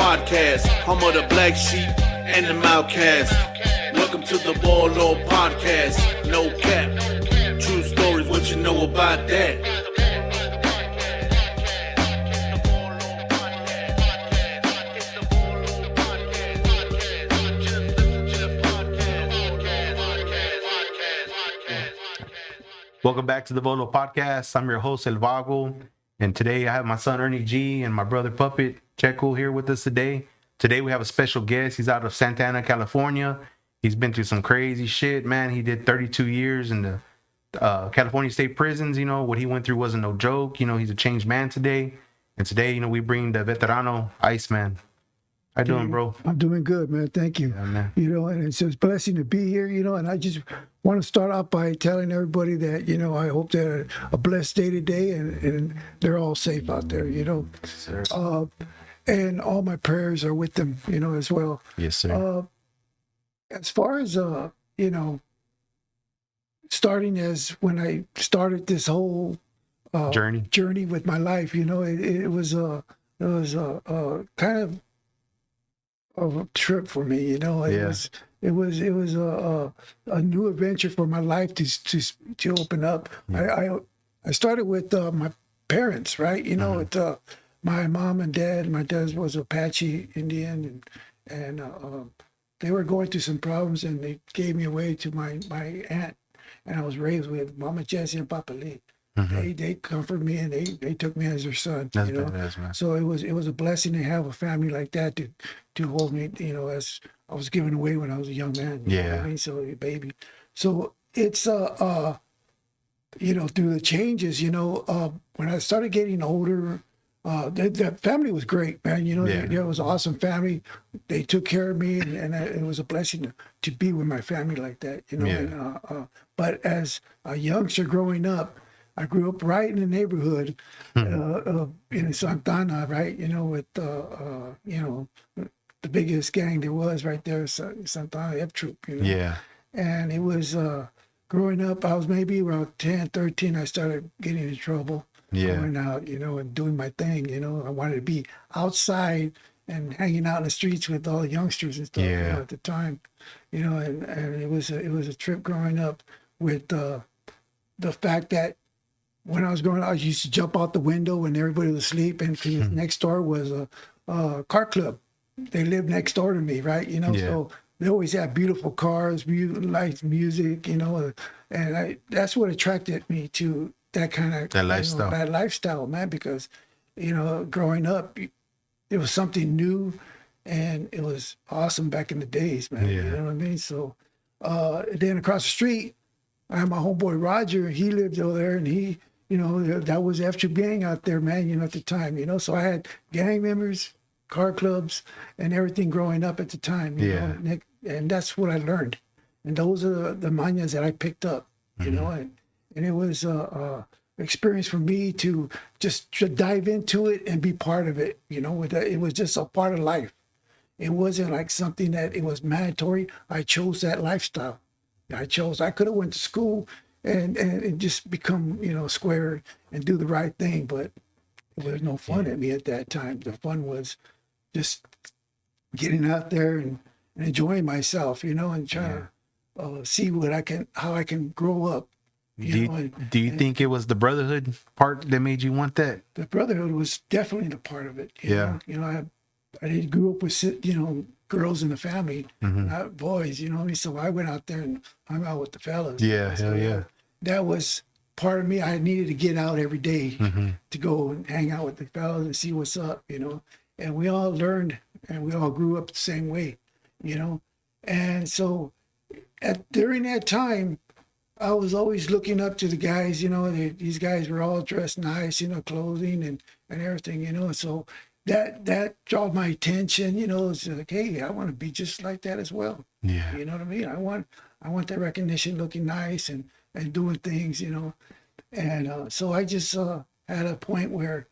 podcast, home of the black sheep and the outcast. Welcome to the Volo podcast, no cap, true stories, what you know about that? Welcome back to the Volo podcast. I'm your host, ElVago, and today I have my son Ernie G and my brother Puppet Checo here with us today. Today we have a special guest. He's out of Santa Ana, California. He's been through some crazy shit, man. He did 32 years in the California state prisons. You know, what he went through wasn't no joke. You know, he's a changed man today. And today, you know, we bring the Veterano Iceman. How you doing, bro? I'm doing good, man. Thank you. Yeah, man. You know, and it's a blessing to be here, you know, and I just want to start off by telling everybody that, you know, I hope they're a blessed day today and they're all safe out there, you know. Sir. And all my prayers are with them, you know, as well. Yes, sir. As far as, you know, starting as when I started this whole journey with my life, you know, it was a kind of a trip for me, you know. It was a new adventure for my life to open up. I started with my parents, right? You know, with my mom and dad. My dad was Apache Indian, and they were going through some problems, and they gave me away to my aunt, and I was raised with Mama Jessie and Papa Lee. They comforted me, and they took me as their son. That's you know, badass, man. so it was a blessing to have a family like that to hold me. You know, as I was given away when I was a young man. You know what I mean? So a baby. So it's you know, through the changes. You know, when I started getting older, that family was great, man. You know, it was an awesome family. They took care of me, and it was a blessing to be with my family like that. You know, and, but as a youngster growing up, I grew up right in the neighborhood in Santa Ana, right? You know, with you know, the biggest gang there was right there, Santa Ana F Troop. You know? Yeah. And it was growing up. I was maybe around 10, 13. I started getting in trouble. Yeah. Going out, you know, and doing my thing. You know, I wanted to be outside and hanging out in the streets with all the youngsters and stuff. You know, at the time, you know, and it was a trip growing up with the fact that when I was growing up, I used to jump out the window when everybody was asleep, and next door was a car club. They lived next door to me, right? You know, so they always had beautiful cars, lights, music, you know, and that's what attracted me to that kind of lifestyle. That lifestyle, man, because, you know, growing up, it was something new, and it was awesome back in the days, man. You know what I mean? So then across the street, I had my homeboy Roger. He lived over there, and he, you know, that was F Troop gang out there, man, you know, at the time, you know. So I had gang members, car clubs, and everything growing up at the time, you know, and that's what I learned. And those are the mañas that I picked up, you know, and it was experience for me to just dive into it and be part of it, you know. It was just a part of life. It wasn't like something that it was mandatory. I chose that lifestyle. I could have went to school and just become, you know, square and do the right thing, but there was no fun at me at that time. The fun was just getting out there and enjoying myself, you know, and trying to see how I can grow up. Do you think it was the brotherhood part that made you want that? The brotherhood was definitely the part of it. You know? You know, I grew up with, you know, girls in the family, not boys, you know what I mean? So I went out there and hung out with the fellas. That was part of me. I needed to get out every day to go and hang out with the fellas and see what's up, you know? And we all learned, and we all grew up the same way, you know? And so during that time, I was always looking up to the guys, you know. These guys were all dressed nice, you know, clothing and everything, you know. So that drew my attention, you know. It's like, hey, I want to be just like that as well. Yeah. You know what I mean? I want that recognition, looking nice and doing things, you know. And so I just had a point where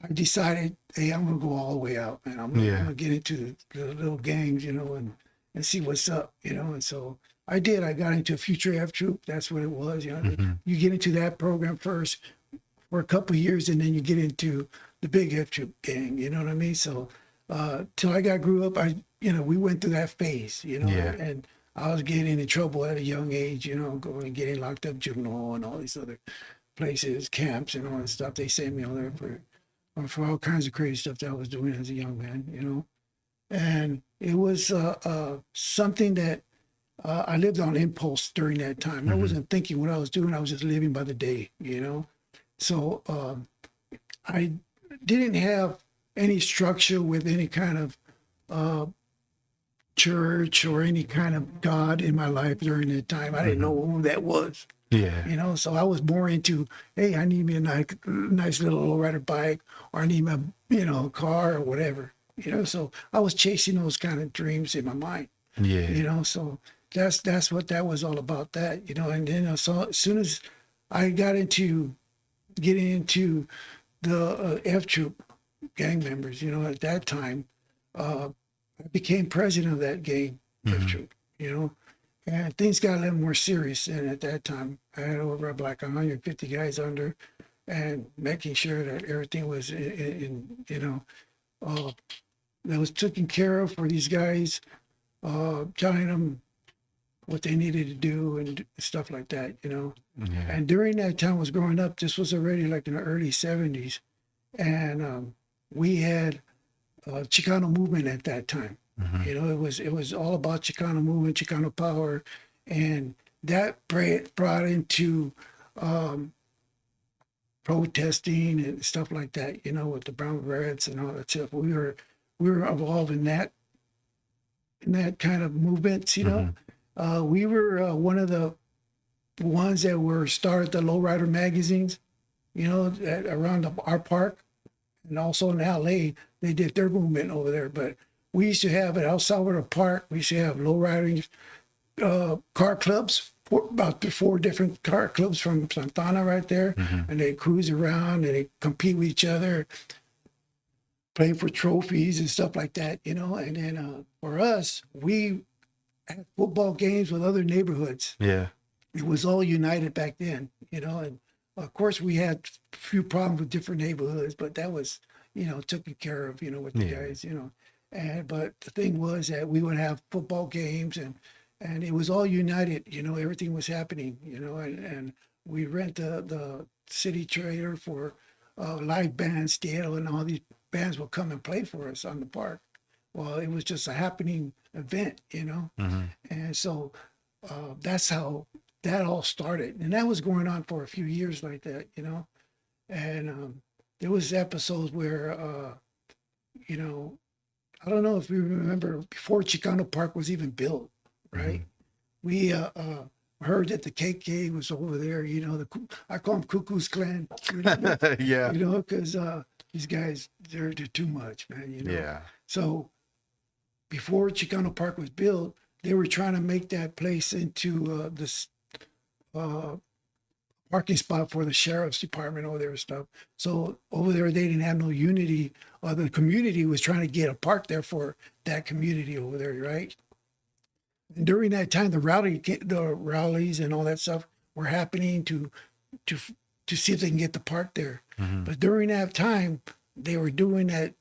I decided, hey, I'm going to go all the way out, man. I'm going to get into the little gangs, you know, and see what's up, you know. And so I did. I got into a Future F Troop. That's what it was. You know, you get into that program first for a couple of years, and then you get into the big F Troop gang. You know what I mean? So till I grew up, we went through that phase, Yeah. and I was getting in trouble at a young age, going and getting locked up juvenile and all these other places, camps and all that stuff. They sent me over there for all kinds of crazy stuff that I was doing as a young man, and it was something that I lived on impulse during that time. I wasn't thinking what I was doing. I was just living by the day, So I didn't have any structure with any kind of church or any kind of God in my life during that time. I didn't know who that was. Yeah. So I was more into, hey, I need me a nice little lowrider bike, or I need my, car or whatever, So I was chasing those kind of dreams in my mind. Yeah. So that's what that was all about. That, and then so as soon as I got into getting into the F Troop gang members, at that time, I became president of that gang, F Troop, and things got a little more serious. And at that time, I had over like 150 guys under, and making sure that everything was that was taken care of for these guys, telling them what they needed to do and stuff like that, Yeah. And during that time I was growing up, this was already like in the early 70s. And we had Chicano movement at that time. It was all about Chicano movement, Chicano power. And that brought into protesting and stuff like that, with the brown berets and all that stuff. We were involved in that kind of movements, we were one of the ones that were started the lowrider magazines, around our park, and also in LA they did their movement over there. But we used to have at El Salvador Park, we used to have lowriding car clubs, about 4 different car clubs from Santana right there, and they cruise around and they compete with each other, playing for trophies and stuff like that, And then for us, we had football games with other neighborhoods. Yeah. It was all united back then, and of course we had a few problems with different neighborhoods, but that was, taken care of, with the guys, and, but the thing was that we would have football games and it was all united, everything was happening, and we rent the city trailer for live bands, theater, and all these bands will come and play for us on the park. Well, it was just a happening event, and so that's how that all started, and that was going on for a few years like that, and there was episodes where, I don't know if you remember, before Chicano Park was even built, right? We heard that the KK was over there, I call them Cuckoo's Clan, Yeah. Because these guys, they're too much, man, Yeah. So before Chicano Park was built, they were trying to make that place into this parking spot for the sheriff's department over there and stuff. So over there, they didn't have no unity. The community was trying to get a park there for that community over there, right? And during that time, the rallies and all that stuff were happening to see if they can get the park there. But during that time, they were doing that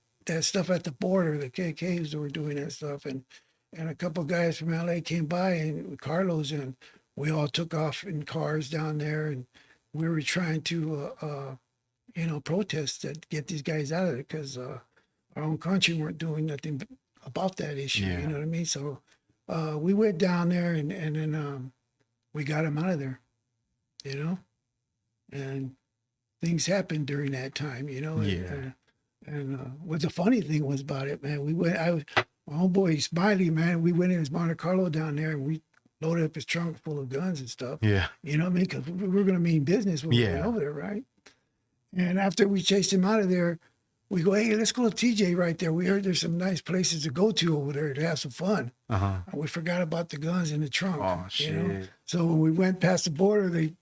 stuff at the border. The KKs were doing that stuff, and a couple of guys from LA came by, and with Carlos, and we all took off in cars down there, and we were trying to protest to get these guys out of it, because our own country weren't doing nothing about that issue. Yeah. You know what I mean? So we went down there, and then we got them out of there, and things happened during that time, Yeah. and what the funny thing was about it, man, my homeboy Smiley, man, we went in his Monte Carlo down there, and we loaded up his trunk full of guns and stuff. Yeah. You know what I mean? Because we were going to mean business when we went over there, right? And after we chased him out of there, we go, hey, let's go to TJ right there. We heard there's some nice places to go to over there to have some fun. And we forgot about the guns in the trunk. Oh, shit. So when we went past the border, they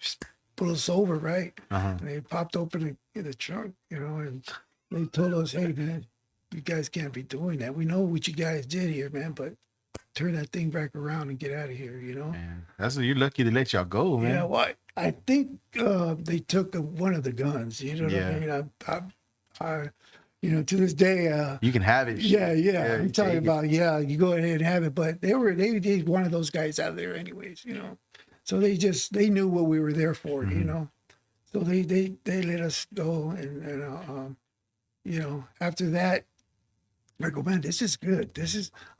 pulled us over, right? Uh-huh. And they popped open the trunk, and they told us, hey, man, you guys can't be doing that. We know what you guys did here, man, but turn that thing back around and get out of here, Man, you're lucky to let y'all go, man. Yeah, well, I think they took one of the guns, you know what I mean? You know, to this day, you can have it. yeah. I'm you talking take it. about, you go ahead and have it. But they wanted those guys out of there anyways, you know. So they knew what we were there for, you know. So they let us go, and you know, after that, I go, man, this is good.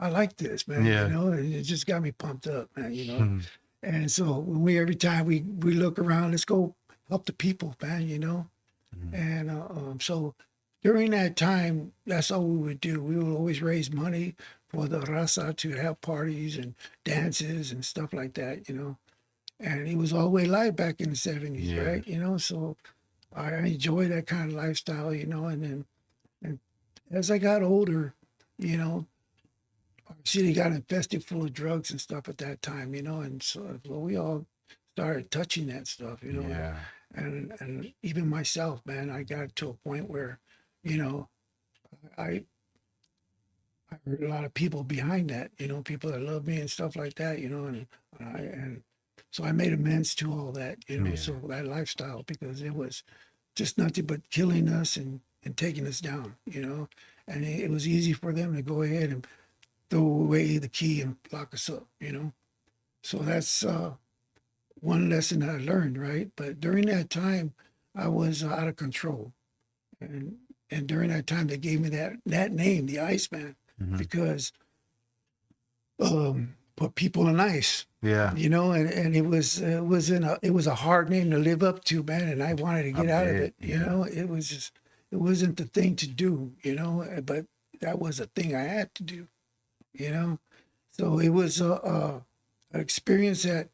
I like this, man. Yeah. You know, and it just got me pumped up, man. You know, and so when every time we look around, let's go help the people, man. You know, and so during that time, that's all we would do. We would always raise money for the raza to have parties and dances and stuff like that. You know, and it was all the way live back in the 70s, right? You know, so I enjoy that kind of lifestyle. You know, and then. As I got older, you know, our city got infested full of drugs and stuff at that time, you know, and so we all started touching that stuff, you know. Yeah. And even myself, man, I got to a point where, you know, I heard a lot of people behind that, you know, people that love me and stuff like that, you know, and so I made amends to all that, you know, so that lifestyle, because it was just nothing but killing us and taking us down, you know, and it was easy for them to go ahead and throw away the key and lock us up, you know. So that's one lesson that I learned, right? But during that time, I was out of control, and during that time, they gave me that name, the Iceman, because put people on ice. Yeah. You know, and it was a hard name to live up to, man, and I wanted to get out of it. You know, it wasn't the thing to do, you know, but that was a thing I had to do, you know. So it was a experience that,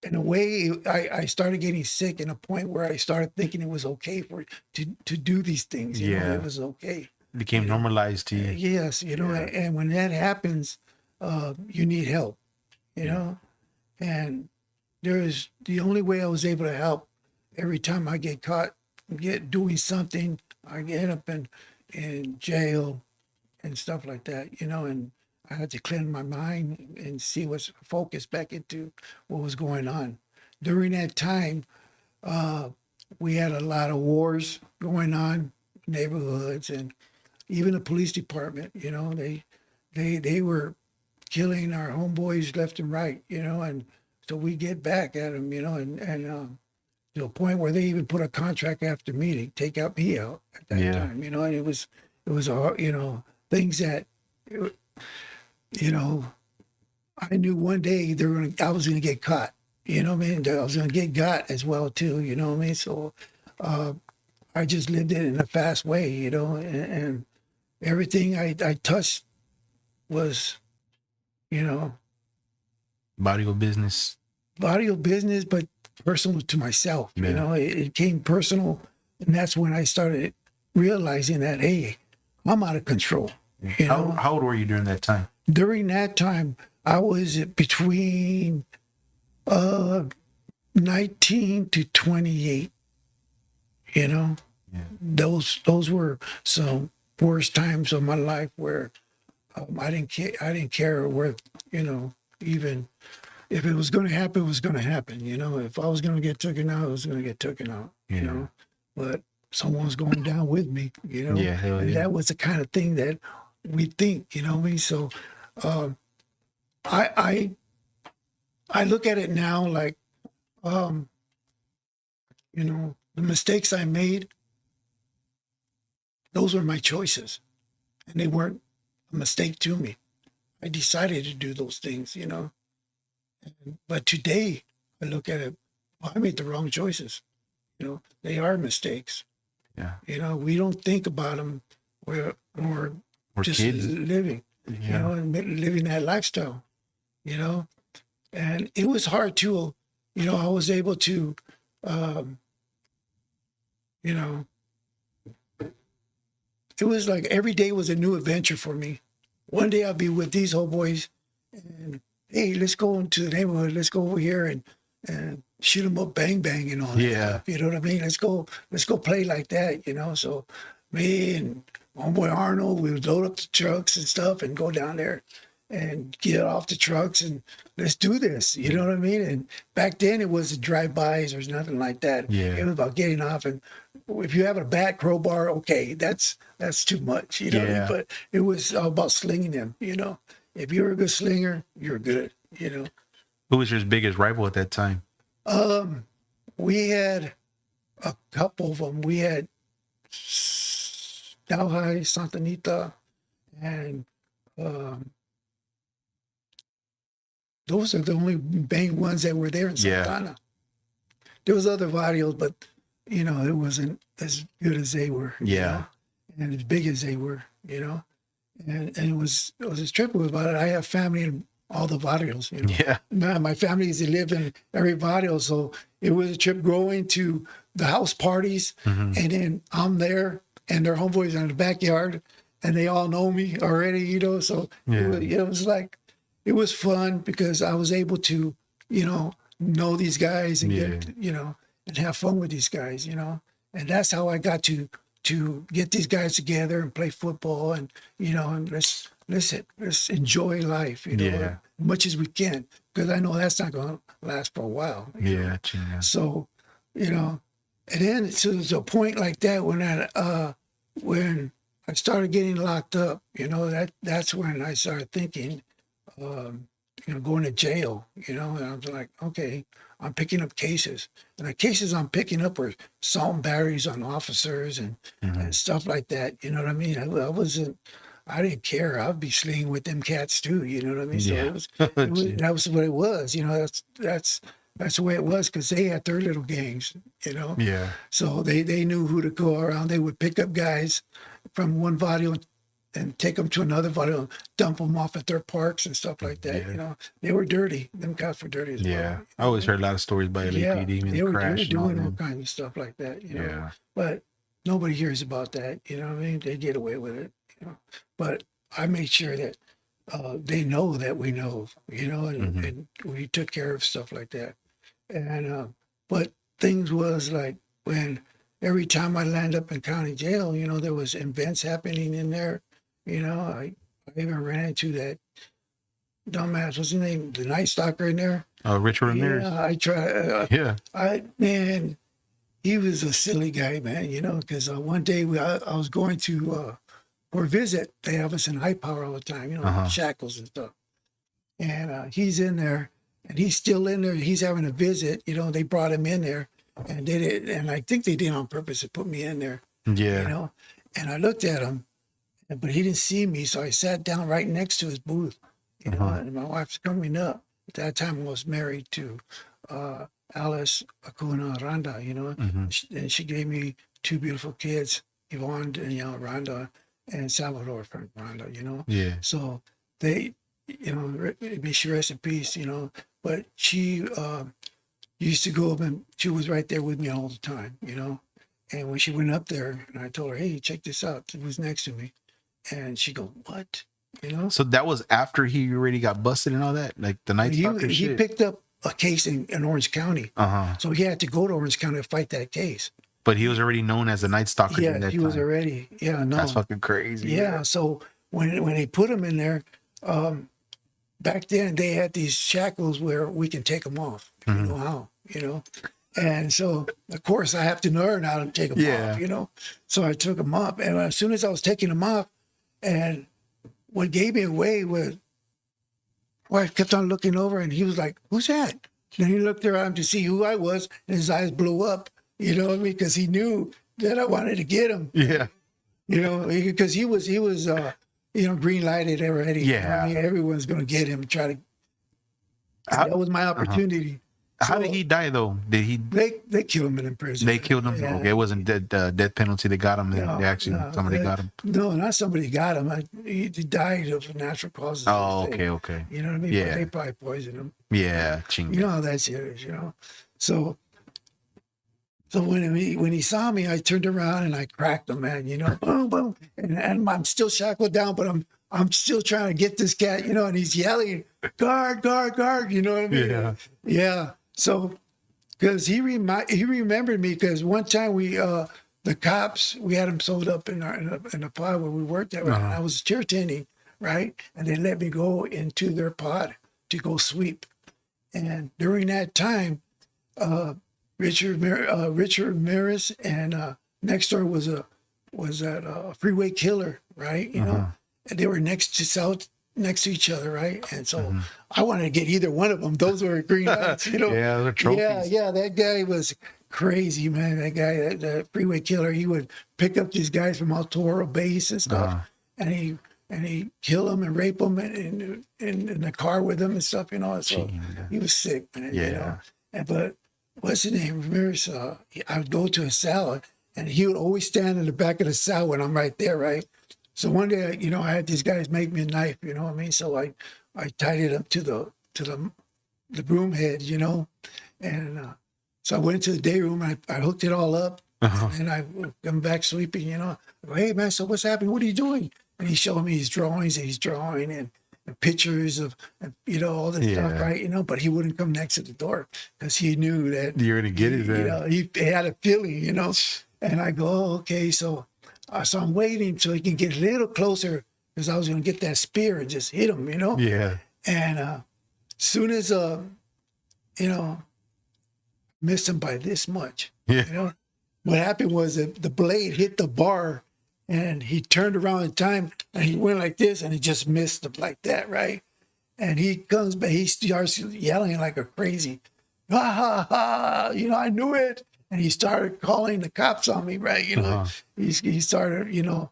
in a way, I started getting sick in a point where I started thinking it was okay to do these things. You know, it was okay. It became normalized to you. Yes, you know, and when that happens, you need help, you know, and the only way I was able to help. Every time I get caught doing something, I get up in jail and stuff like that, you know, and I had to cleanse my mind and focus back into what was going on. During that time, we had a lot of wars going on, neighborhoods, and even the police department, you know, they were killing our homeboys left and right, you know, and so we get back at them, you know, and to a point where they even put a contract after me to take out me out at that time, you know, and it was you know, things that, you know, I knew one day I was going to get caught, you know what I mean? I was going to get got as well too, you know what I mean? So I just lived it in a fast way, you know, and everything I touched was, you know, Barrio business, but personal to myself. You know, it came personal, and that's when I started realizing that, hey, I'm out of control. You know? How old were you during that time? During that time, I was between 19 to 28. You know, those were some worst times of my life where I didn't care where, you know, even if it was going to happen, it was going to happen. You know, if I was going to get taken out, I was going to get taken out. You know, but someone's going down with me. You know, and that was the kind of thing that we think. You know what I mean? So, I look at it now like, you know, the mistakes I made, those were my choices, and they weren't a mistake to me. I decided to do those things, you know. But today, I look at it, well, I made the wrong choices. You know, they are mistakes. Yeah. You know, we don't think about them. We're just kids. living, you know, and living that lifestyle, you know. And it was hard too. You know, I was able to, you know, it was like every day was a new adventure for me. One day I'll be with these old boys and, hey, let's go into the neighborhood. Let's go over here and shoot them up, bang, bang, and all that stuff. You know what I mean? Let's go play like that, you know? So me and homeboy Arnold, we would load up the trucks and stuff and go down there and get off the trucks and let's do this. You know what I mean? And back then it wasn't drive-bys or nothing like that. Yeah. It was about getting off, and if you have a bat crowbar, okay, that's too much, you know. Yeah. But it was all about slinging them, you know. If you're a good slinger, you're good, you know. Who was your biggest rival at that time? We had a couple of them. We had Dalhai, Santa Anita, and those are the only main ones that were there in Santana. There was other barrios, but you know, it wasn't as good as they were. Yeah. You know? And as big as they were, you know. And it was a trip about it. I have family in all the barrios, you know. Yeah. My family is live in every barrio, so it was a trip going to the house parties, and then I'm there, and their homeboys are in the backyard, and they all know me already, you know. So it was like, it was fun because I was able to, you know these guys and get, you know, and have fun with these guys, you know. And that's how I got to get these guys together and play football, and you know, and let's enjoy life, you know, as much as we can, because I know that's not going to last for a while. Yeah. So, you know, and then to a point like that when I started getting locked up, you know, that's when I started thinking, you know, going to jail, you know, and I was like, okay, I'm picking up cases, and the cases I'm picking up were assault and batteries on officers and stuff like that. You know what I mean? I didn't care. I'd be slinging with them cats too. You know what I mean? So that was what it was. You know, that's the way it was, because they had their little gangs. You know. Yeah. So they knew who to go around. They would pick up guys from one barrio and take them to another barrio, dump them off at their parks and stuff like that. You know, they were dirty. Them cops were dirty as well. Yeah. I always heard a lot of stories about LAPD. They were doing all kinds of stuff like that. You know, but nobody hears about that. You know what I mean? They get away with it. You know, but I made sure that they know that we know. You know, and we took care of stuff like that. And but things was like when every time I land up in county jail, you know, there was events happening in there. You know, I even ran into that dumbass, what's his name? The Night Stalker in there. Richard Ramirez. Yeah, I tried. Man, he was a silly guy, man, you know, because one day I was going to, for a visit. They have us in high power all the time, you know, shackles and stuff. And he's in there, and he's still in there. He's having a visit, you know, they brought him in there, and did it. And I think they did on purpose to put me in there. Yeah. You know, and I looked at him, but he didn't see me, so I sat down right next to his booth. You know, and my wife's coming up. At that time, I was married to Alice Acuna Aranda, you know, and she gave me two beautiful kids, Yvonne and Aranda, and Salvador from Aranda, you know. Yeah. So they, you know, may she rest in peace, you know. But she used to go up, and she was right there with me all the time, you know. And when she went up there, and I told her, hey, check this out. It was next to me. And she go, what? You know? So that was after he already got busted and all that? Like the Night Stalker shit? He picked up a case in Orange County. So he had to go to Orange County to fight that case. But he was already known as the Night Stalker. Yeah, he was already. Yeah, no. That's fucking crazy. Yeah, so when they put him in there, back then they had these shackles where we can take them off, if you know how, you know. And so, of course, I have to learn how to take them off, you know. So I took them off, and as soon as I was taking them off, and what gave me away was, well, I kept on looking over, and he was like, who's that? And he looked around to see who I was, and his eyes blew up, you know what I mean? Because he knew that I wanted to get him. Yeah. You know, because he was you know, green lighted already. Yeah. I mean, everyone's going to get him and try to. That was my opportunity. How did he die, though? Did he? They killed him in prison. They killed him? Yeah. Okay, it wasn't death penalty. They got him. Somebody got him. No, not somebody got him. He died of natural causes. Oh, okay. You know what I mean? Yeah. But they probably poisoned him. Yeah. You know how that shit is, you know? So when he saw me, I turned around and I cracked him, man, you know? Boom, boom. And I'm still shackled down, but I'm still trying to get this cat, you know, and he's yelling, guard, guard, guard, you know what I mean? Yeah. Yeah. So, because he remembered me, because one time the cops, we had him sold up in the pod where we worked at. I was chair tending right? And they let me go into their pod to go sweep. And during that time, Richard Ramirez and next door was that Freeway Killer, right? You know, and they were next to each other, right? And so I wanted to get either one of them. Those were green lights, you know. Yeah, they're trophies. Yeah. That guy was crazy, man. That guy, the Freeway Killer, he would pick up these guys from El Toro base and stuff, and he kill them and rape them in the car with them and stuff, you know. So he was sick, man. Yeah. You know. But what's his name? Ramirez. I would go to a cell, and he would always stand in the back of the cell when I'm right there, right? So one day, you know, I had these guys make me a knife, you know what I mean? So I tied it up to the broom head, you know, and so I went to the day room and I hooked it all up, and I come back sleeping, you know. I go, hey man, so what's happening? What are you doing? And he showed me his drawings, and he's drawing and pictures of, you know, all this stuff, right? You know, but he wouldn't come next to the door because he knew that you're gonna get it. You know, he had a feeling, you know. And I go, oh, okay, so I'm waiting so he can get a little closer because I was going to get that spear and just hit him, you know? Yeah. And soon as, you know, missed him by this much, you know? What happened was that the blade hit the bar and he turned around in time and he went like this and he just missed him like that, right? And he comes back, he starts yelling like a crazy, ha, ha, ha, you know, I knew it. And he started calling the cops on me, right? You know, he started, you know,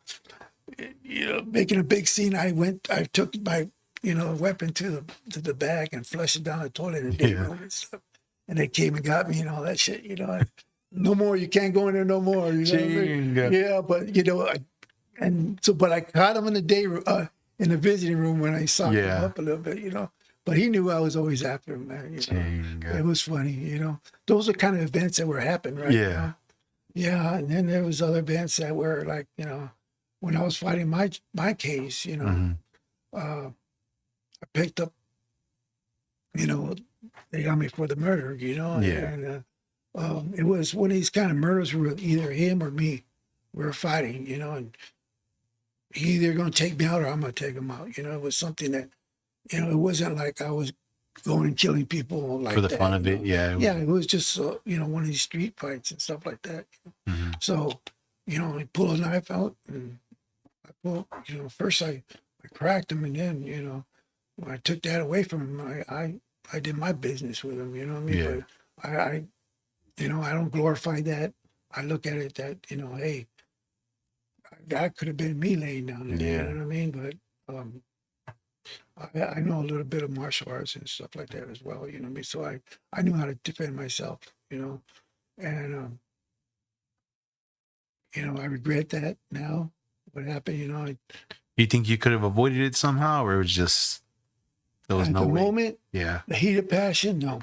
making a big scene. I took my, you know, weapon to the bag and flushed it down the toilet in the day room and stuff. And they came and got me and all that shit, you know. No more, you can't go in there no more. You know what I mean? Yeah, but you know, but I caught him in the day room, in the visiting room when I saw him up a little bit, you know. But he knew I was always after him, man. You know? It was funny, you know. Those are kind of events that were happening, right? Yeah. You know? Yeah, and then there was other events that were like, you know, when I was fighting my case, you know, I picked up, you know, they got me for the murder, you know. Yeah. And it was one of these kind of murders where either him or me were fighting, you know, and he either going to take me out or I'm going to take him out. You know, it was something that, you know, it wasn't like I was going and killing people like for the that, fun of it. Yeah, it was just, you know, one of these street fights and stuff like that. So, you know, I pull a knife out and you know, first I cracked him, and then, you know, when I took that away from him, I did my business with him, you know what I mean? Yeah. But I you know, I don't glorify that. I look at it that, you know, hey, that could have been me laying down there, you know what I mean? But I know a little bit of martial arts and stuff like that as well, you know what I mean? So I knew how to defend myself, you know, and, you know, I regret that now, what happened, you know. You think you could have avoided it somehow, or it was just, there was no way? At the moment, the heat of passion, no.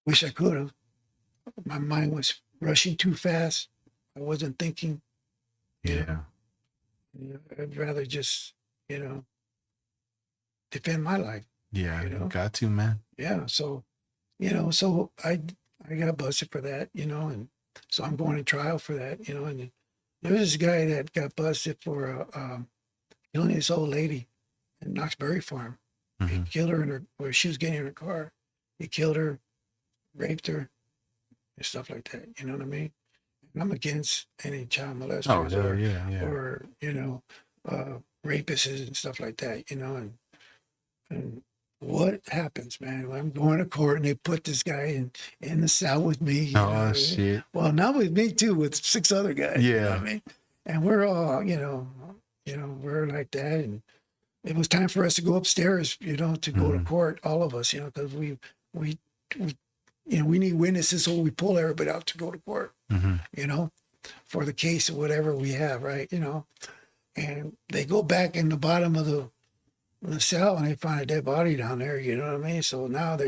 Wish I could have. My mind was rushing too fast. I wasn't thinking. Yeah. You know, I'd rather just, you know, defend my life. Yeah, you know? Got to, man. Yeah, so, you know, so I got busted for that, you know, and so I'm going to trial for that, you know, and there was this guy that got busted for killing this old lady in Knoxbury Farm. He killed her where she was getting in her car. He killed her, raped her, and stuff like that, you know what I mean? And I'm against any child molesters or, you know, rapists and stuff like that, you know, and what happens, man? When I'm going to court and they put this guy in the cell with me. You know shit. Well, not with me too, with 6 other guys. Yeah. You know what I mean? And we're all, you know, we're like that. And it was time for us to go upstairs, you know, to go to court, all of us, you know, because we you know, we need witnesses, so we pull everybody out to go to court, you know, for the case or whatever we have, right? You know, and they go back in the bottom of the cell and they find a dead body down there, you know what I mean? So now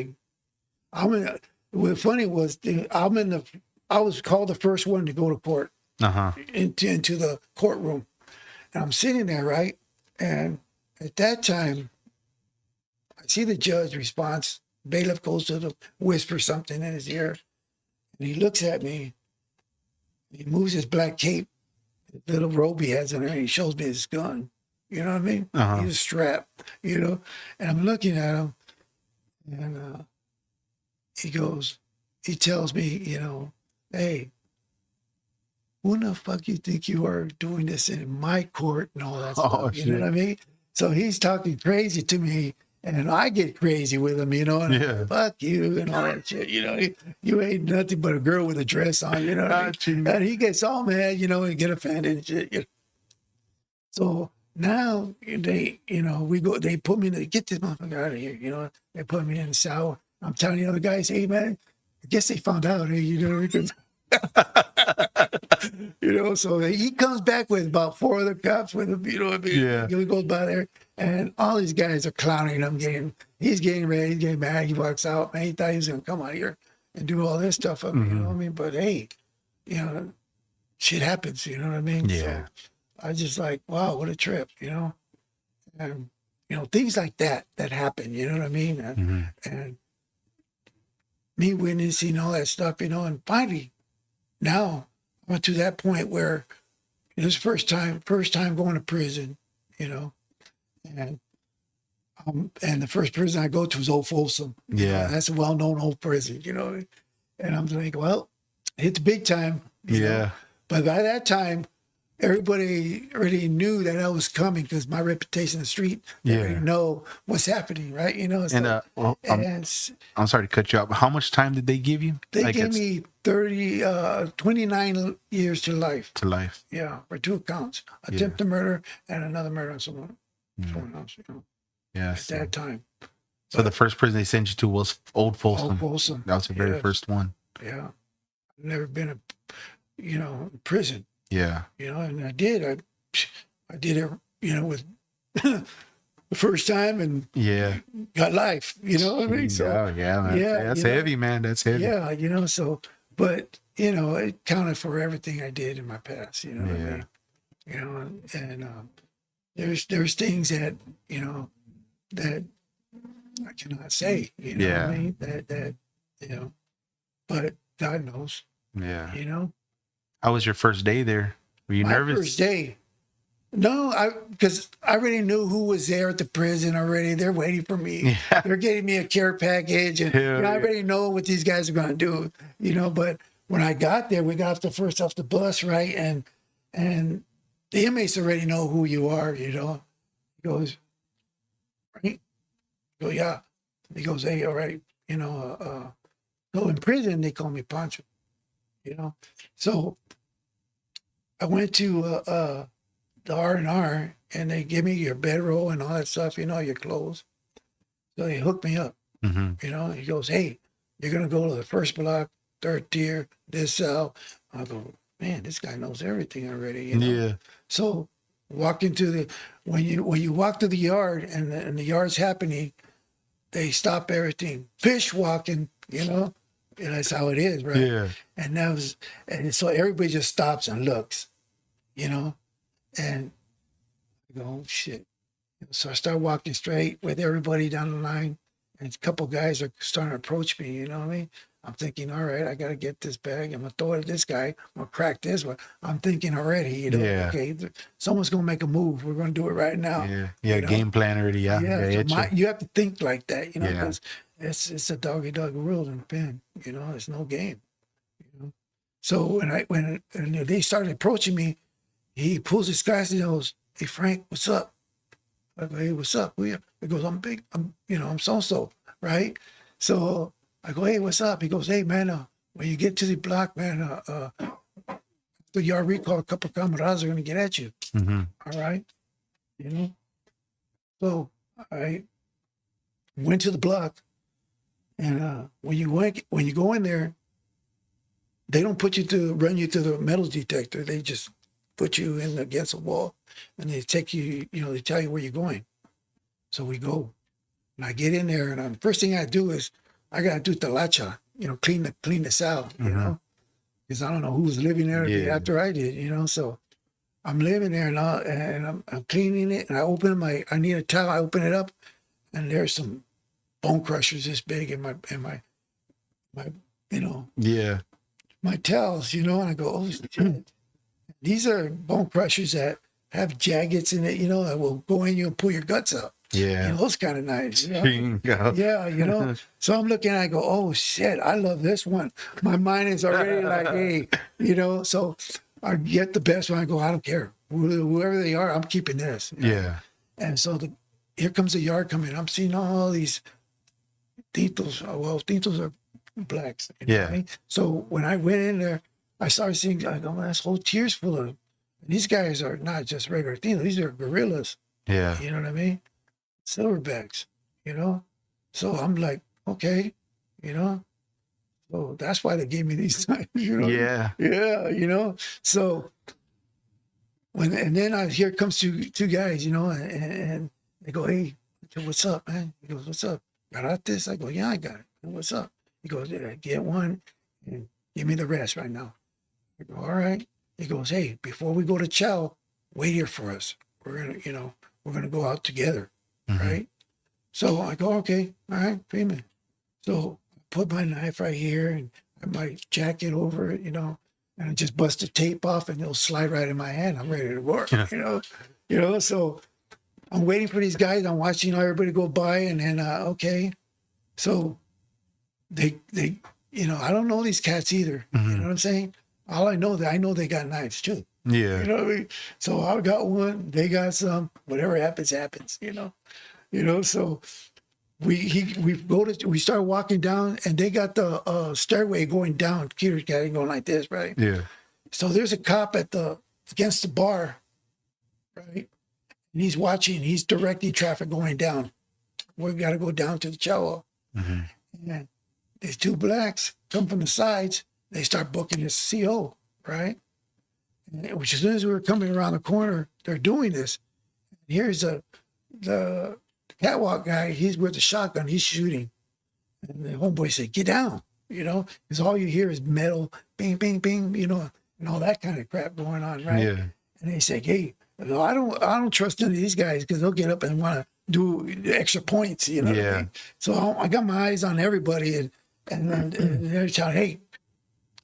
what funny was I was called the first one to go to court into the courtroom. And I'm sitting there, right? And at that time, I see the judge response. Bailiff goes to whisper something in his ear, and he looks at me. He moves his black cape, the little robe he has in there, and he shows me his gun. You know what I mean? He's strapped, you know. And I'm looking at him, and he tells me, you know, hey, who the fuck you think you are doing this in my court and all that stuff? You know what I mean? So he's talking crazy to me, and I get crazy with him, you know, and fuck you and all that shit, you know. You ain't nothing but a girl with a dress on, you know what I mean? And he gets all mad, you know, and get offended and shit. You know? So now they put me in the, get this motherfucker out of here, you know. They put me in the cell. I'm telling the other guys, hey, man, I guess they found out, hey, you know, because... you know, so he comes back with about 4 other cops with him, you know what I mean? He goes by there, and all these guys are clowning him, he's getting ready, he's getting mad, he walks out, man, he thought he was going to come out here and do all this stuff up, you know what I mean? But hey, you know, shit happens, you know what I mean? So I just like, wow, what a trip, you know? And, you know, things like that happen, you know what I mean? And me witnessing all that stuff, you know, and finally, now I went to that point where it was first time going to prison, you know, and the first prison I go to is Old Folsom. Yeah, you know, that's a well-known old prison, you know, and I'm like, well, hit the big time. You know? But by that time, everybody already knew that I was coming because my reputation in the street, they already know what's happening, right? You know, and I'm sorry to cut you off, but how much time did they give you? They gave me 29 years to life. To life. Yeah, for 2 counts. Attempted murder and another murder on someone else, you know. At that time. So the first prison they sent you to was Old Folsom. Old Folsom. That was the very first one. Yeah. I've never been in prison. Yeah. You know, and I did it, you know, with the first time and got life, you know what I mean? So, that's heavy, man. That's heavy. Yeah, you know, so, but, you know, it counted for everything I did in my past, you know what I mean? You know, and there's things that, you know, that I cannot say, you know what I mean? That, you know, but God knows. Yeah. You know? How was your first day there? Were you nervous? First day. No, because I already knew who was there at the prison already. They're waiting for me. They're getting me a care package. And you know, I already know what these guys are going to do, you know. But when I got there, we got off the bus, right? And the inmates already know who you are, you know. He goes, right? I go, yeah. He goes, hey, all right. You know, so in prison, they call me Pancho, you know. So I went to the R&R, and they give me your bedroll and all that stuff, you know, your clothes. So they hooked me up, you know. He goes, hey, you're going to go to the first block, 3rd tier, this cell. I go, man, this guy knows everything already, you know. Yeah. So walk into when you walk to the yard and the yard's happening, they stop everything. Fish walking, you know. And that's how it is, right? Yeah. And so everybody just stops and looks, you know, and I go, oh, shit. So I start walking straight with everybody down the line, and a couple guys are starting to approach me, you know what I mean? I'm thinking, all right, I got to get this bag. I'm going to throw it at this guy. I'm going to crack this one. I'm thinking already, you know, okay, someone's going to make a move. We're going to do it right now. Yeah, you know? Game plan already, so you have to think like that, you know, because it's a dog-eat-dog world in the pen, you know, it's no game, you know. So when they started approaching me, he pulls his glasses and goes, hey, Frank, what's up? I go, hey, what's up? Who you? He goes, I'm big, I'm so-so, right? So I go, hey, what's up? He goes, hey, man, when you get to the block, man, the yard recall, a couple of camaradas are going to get at you. All right? You know? So I went to the block, and when you go in there, they don't run you to the metals detector. They just put you in against a wall, and they take you, you know, they tell you where you're going. So we go, and I get in there, and the first thing I do is I got to do talacha, you know, clean the cell, you know, because I don't know who was living there after I did, you know. So I'm living there now, and I'm cleaning it, and I need a towel. I open it up, and there's some bone crushers this big in my you know, my towels, you know, and I go, oh shit. These are bone crushers that have jackets in it, you know, that will go in you and pull your guts out. Yeah. You know, those kind of knives. You know? Yeah, you know. So I'm looking, I go, oh shit, I love this one. My mind is already like, hey, you know. So I get the best one. I go, I don't care, whoever they are, I'm keeping this. You know? Yeah. And so here comes the yard coming. I'm seeing all these tintos. Well, tintos are blacks. You know what I mean? So when I went in there, I started seeing, like, oh, this whole tier's full of. These guys are not just regular tintos. These are gorillas. Yeah. You know what I mean? Silverbacks, you know? So I'm like, okay, you know? So that's why they gave me these times, you know? Yeah. Yeah, you know? So and then here comes two guys, you know, and they go, hey, what's up, man? He goes, what's up? Got this? I go, yeah, I got it. What's up? He goes, yeah, get one and give me the rest right now. I go, all right. He goes, hey, before we go to chow, wait here for us. We're gonna, you know, we're gonna go out together, right? So I go, okay, all right, payment. So I put my knife right here and my jacket over it, you know, and I just bust the tape off and it'll slide right in my hand. I'm ready to work, you know. So I'm waiting for these guys. I'm watching everybody go by, and then okay, so they, you know, I don't know these cats either. You know what I'm saying? All I know they got knives too. Yeah. You know what I mean? So I got one, they got some, whatever happens, you know. You know, so we start walking down, and they got the stairway going down, Peter's going like this, right? Yeah. So there's a cop against the bar, right? And he's watching, he's directing traffic going down. We got to go down to the chow. And these two blacks come from the sides, they start booking this CO, right? And which as soon as we were coming around the corner, they're doing this. Here's the catwalk guy, he's with the shotgun, he's shooting. And the homeboy said, get down, you know, because all you hear is metal, bing, bing, bing, you know, and all that kind of crap going on, right? Yeah. And they say, hey, I don't trust none of these guys because they'll get up and want to do the extra points, you know? Yeah. What I mean? So I got my eyes on everybody, and they're shouting, hey,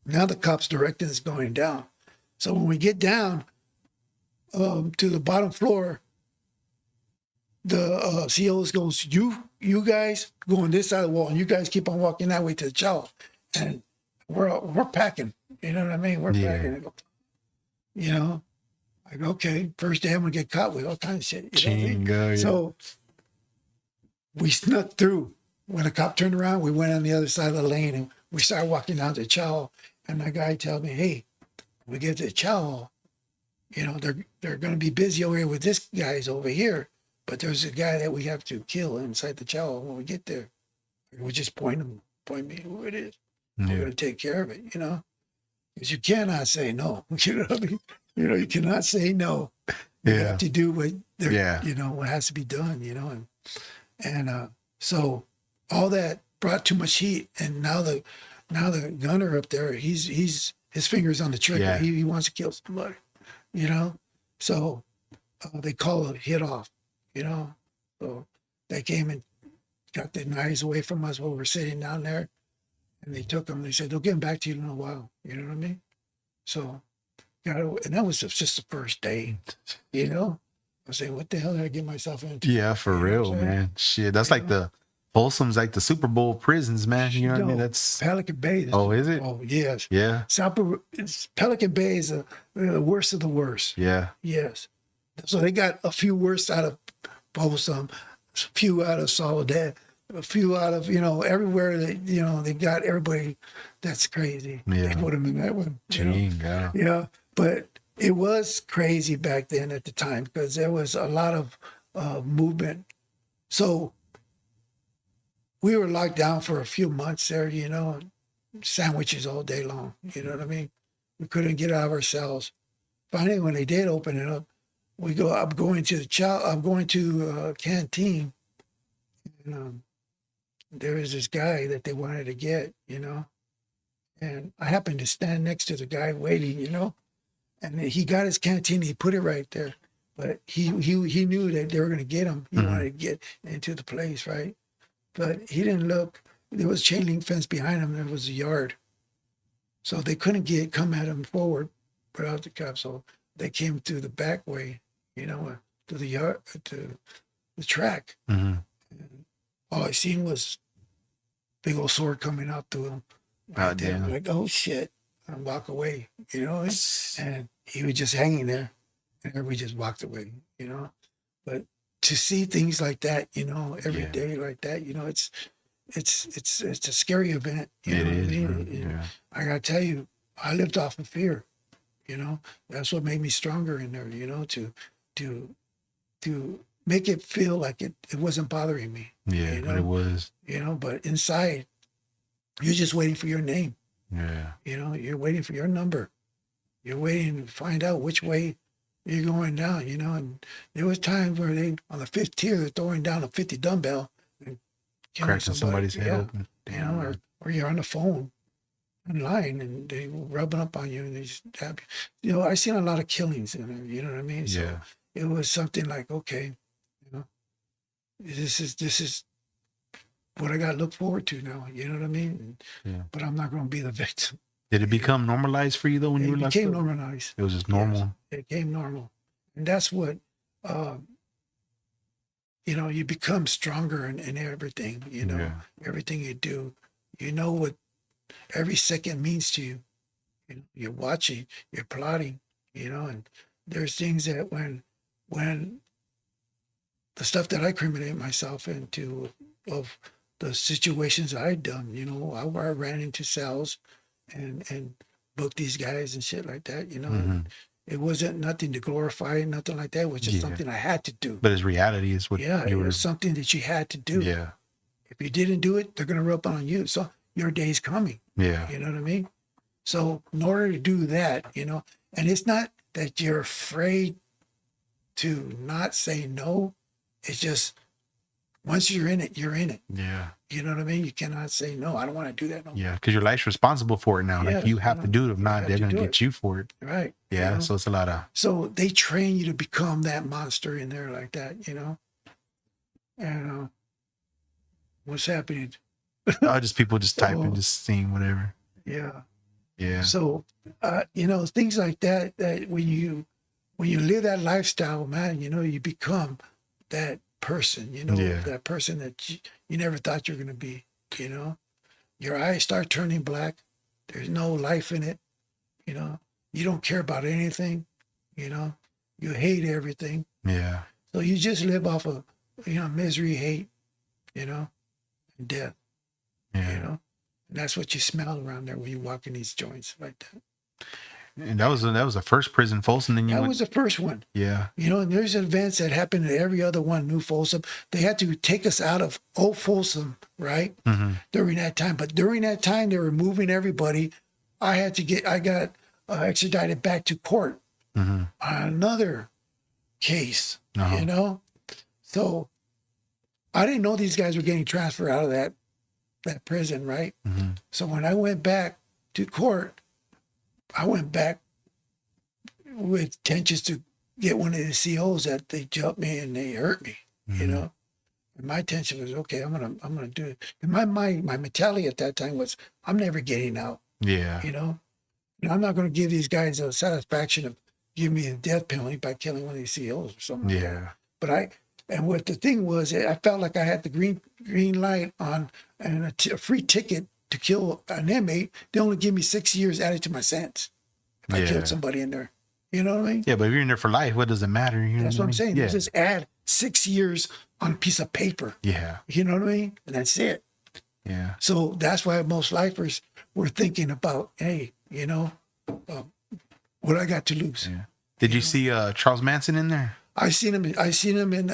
now the cop's directing is going down. So when we get down to the bottom floor, the COs goes, you guys go on this side of the wall, and you guys keep on walking that way to the chow. And we're packing. You know what I mean? We're packing. I go, you know, I go, okay, first day I'm gonna get caught with all kinds of shit. You know what I mean? Yeah. So we snuck through. When the cop turned around, we went on the other side of the lane, and we started walking down to the chow. And the guy tells me, hey, we get to the chow, you know, they're going to be busy over here with this guy's over here, but there's a guy that we have to kill inside the chow when we get there. We just point me who it is. We're going to take care of it, you know, because you cannot say no. You know what I mean? You know, you cannot say no. You have to do what you know, what has to be done, you know, and so all that brought too much heat, and now the gunner up there, he's his fingers on the trigger. Yeah. He wants to kill somebody, you know. So they call a hit off, you know. So they came and got the knives away from us while we were sitting down there, and they took them. They said they'll get them back to you in a while. You know what I mean? So, and that was just the first day, you know. I was saying, what the hell did I get myself into? Yeah, for real, man. Shit, that's like the Folsom's, like the Super Bowl prisons, man. You know what I mean? That's Pelican Bay. Is it? Oh, yes. Yeah. Pelican Bay is the worst of the worst. Yeah. Yes. So they got a few worst out of Folsom, a few out of Soledad, a few out of, you know, everywhere that, you know, they got everybody. That's crazy. Yeah. They put them in that one. You know? Yeah. But it was crazy back then at the time because there was a lot of movement. So we were locked down for a few months there, you know, sandwiches all day long. You know what I mean? We couldn't get out of our cells. Finally, when they did open it up, I'm going to canteen. And there was this guy that they wanted to get, you know. And I happened to stand next to the guy waiting, you know. And he got his canteen, he put it right there. But he knew that they were going to get him. He wanted to get into the place, right? But he didn't look. There was chain link fence behind him. There was a yard. So they couldn't come at him forward without the cops. So they came through the back way, to the yard, to the track. Mm-hmm. And all I seen was big old sword coming out to him. Right there. I'm like, oh shit. And walk away, and he was just hanging there, and everybody just walked away, But to see things like that, every day like that, it's a scary event. You know what I mean? Yeah. I gotta tell you, I lived off of fear. That's what made me stronger in there. To make it feel like it wasn't bothering me. Yeah, but it was. But inside, you're just waiting for your name. Yeah. You're waiting for your number. You're waiting to find out which way you're going down. And there was times where they on the fifth tier they're throwing down a 50 dumbbell and cracking somebody's head open. Damn, or you're on the phone online and they rubbing up on you and they just stab you. I seen a lot of killings in there. You know what I mean? So Yeah. it was something like, okay, this is what I got to look forward to now. You know what I mean? Yeah. But I'm not going to be the victim. Did it become normalized for you though when you were It locked became up? normalized. It was just normal. Yes, it became normal. And that's what, you become stronger in everything, everything you do. You know what every second means to you. You're watching, you're plotting, and there's things that when the stuff that I criminate myself into of the situations I'd done, I ran into cells and booked these guys and shit like that, Mm-hmm. It wasn't nothing to glorify, nothing like that. It was just something I had to do. But his reality is what it was something that you had to do. Yeah. If you didn't do it, they're going to rub on you. So your day's coming. Yeah. You know what I mean? So in order to do that, and it's not that you're afraid to not say no. It's just once you're in it, you're in it. Yeah. You know what I mean? You cannot say no. I don't want to do that no more. Yeah, because your life's responsible for it now. Yes, like you have to do it. If not, they're gonna get you for it. Right. Yeah. So it's a lot of. So they train you to become that monster in there like that, And what's happening? Just people just typing, just seeing whatever. Yeah. Yeah. So, things like that when you live that lifestyle, man, you become that person, that person that you never thought you were going to be, your eyes start turning black. There's no life in it. You don't care about anything, you hate everything. Yeah. So you just live off of, misery, hate, and death, Yeah. And that's what you smell around there when you walk in these joints like that. And that was the first prison, Folsom. Then That was the first one. Yeah. And there's events that happened at every other one, New Folsom. They had to take us out of Old Folsom, right? Mm-hmm. During that time. But during that time, they were moving everybody. I got extradited back to court Mm-hmm. on another case, Uh-huh. So I didn't know these guys were getting transferred out of that prison, right? Mm-hmm. So when I went back to court, I went back with intentions to get one of the COs that they jumped me and they hurt me, Mm-hmm. And my intention was, okay, I'm gonna do it. And my mentality at that time was, I'm never getting out, Yeah. And I'm not gonna give these guys the satisfaction of giving me the death penalty by killing one of these COs or something. Like that. But what the thing was, I felt like I had the green light on and a free ticket to kill an inmate. They only give me 6 years added to my sentence if I killed somebody in there. You know what I mean? Yeah, but if you're in there for life, what does it matter? That's what I'm saying. Yeah. Just add 6 years on a piece of paper. Yeah. You know what I mean? And that's it. Yeah. So that's why most lifers were thinking about, hey, what I got to lose. Yeah. Did you see Charles Manson in there? I seen him in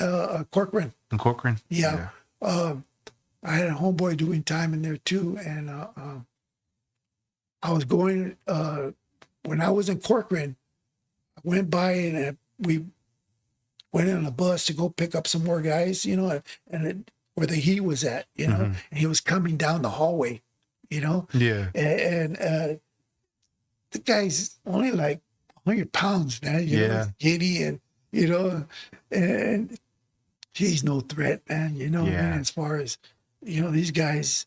Corcoran. In Corcoran? Yeah. I had a homeboy doing time in there too, and I was going when I was in Corcoran. I went by and we went on a bus to go pick up some more guys, and where the he was at, Mm-hmm. and he was coming down the hallway, Yeah. and the guy's only like 100 pounds, man, giddy and and he's no threat, man, man, as far as these guys,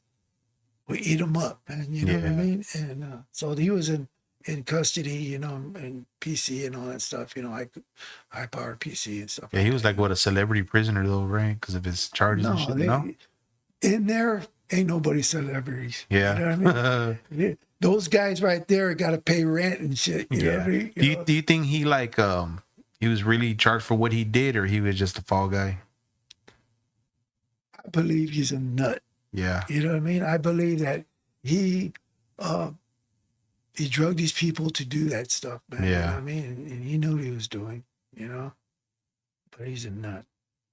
we eat them up, man, you know what I mean? And so he was in in custody, you know, and PC and all that stuff, you know, high powered PC and stuff. Yeah, he was like what, a celebrity prisoner though, right? Because of his charges and shit. No, in there ain't nobody celebrities. Yeah, you know what I mean. Those guys right there got to pay rent and shit. You know what I mean? Do you think he like he was really charged for what he did, or he was just a fall guy? I believe he's a nut. Yeah, you know what I mean. I believe that he drugged these people to do that stuff, man. Yeah. You know what I mean? And he knew what he was doing, you know. But he's a nut,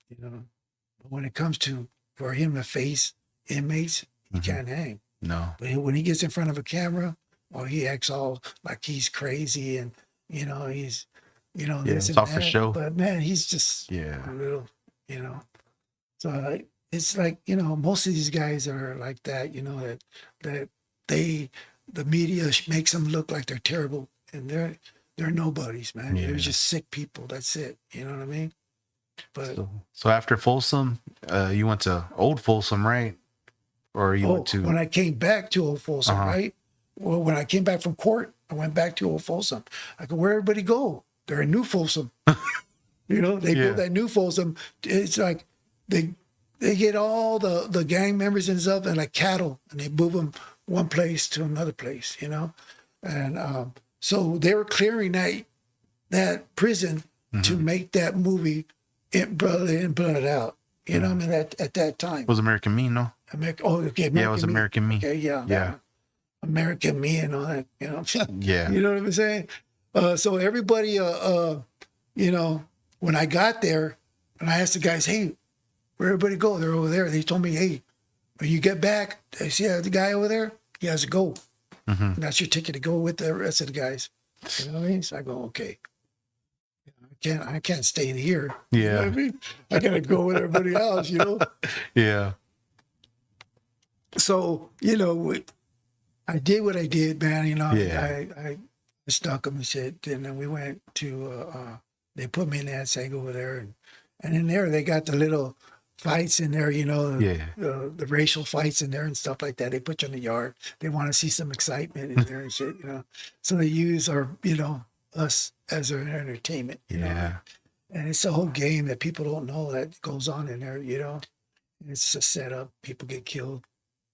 you know. But when it comes to for him to face inmates, he can't hang. No. But when he gets in front of a camera, or he acts all like he's crazy and, you know, he's, you know, this it's and all for that. show. But man, he's just a little, you know. So it's like, you know, most of these guys are like that, you know, that the media makes them look like they're terrible, and they're nobodies, man. They're just sick people. That's it. You know what I mean? But so after Folsom, you went to Old Folsom, right? Or you went to when I came back to Old Folsom, right? Well, when I came back from court, I went back to Old Folsom. I go, where everybody go? They're in New Folsom. You know, they built that New Folsom. It's like they get all the gang members and stuff and like cattle, and they move them one place to another place, you know? And so they were clearing that prison to make that movie, Blood In, Blood Out. You know what I mean? At that time. It was American Me, no? American it was American Me. Okay, yeah. American Me and all that, you know? Yeah. You know what I'm saying? So everybody, you know, when I got there, and I asked the guys, hey, where everybody go? They're over there. They told me, hey, when you get back, they see the guy over there? He has to go. And that's your ticket to go with the rest of the guys. You know what I mean? So I go, okay. I can't stay in here. Yeah. You know what I mean? I gotta go with everybody else, you know? Yeah. So, you know, I did what I did, man. You know, I stuck them and shit. And then we went to, they put me in that seg over there. And in there, they got the little fights in there, you know, the racial fights in there and stuff like that. They put you in the yard. They want to see some excitement in there and shit, you know. So they use our, you know, us as an entertainment, you know. And it's a whole game that people don't know that goes on in there, you know. And it's a setup. People get killed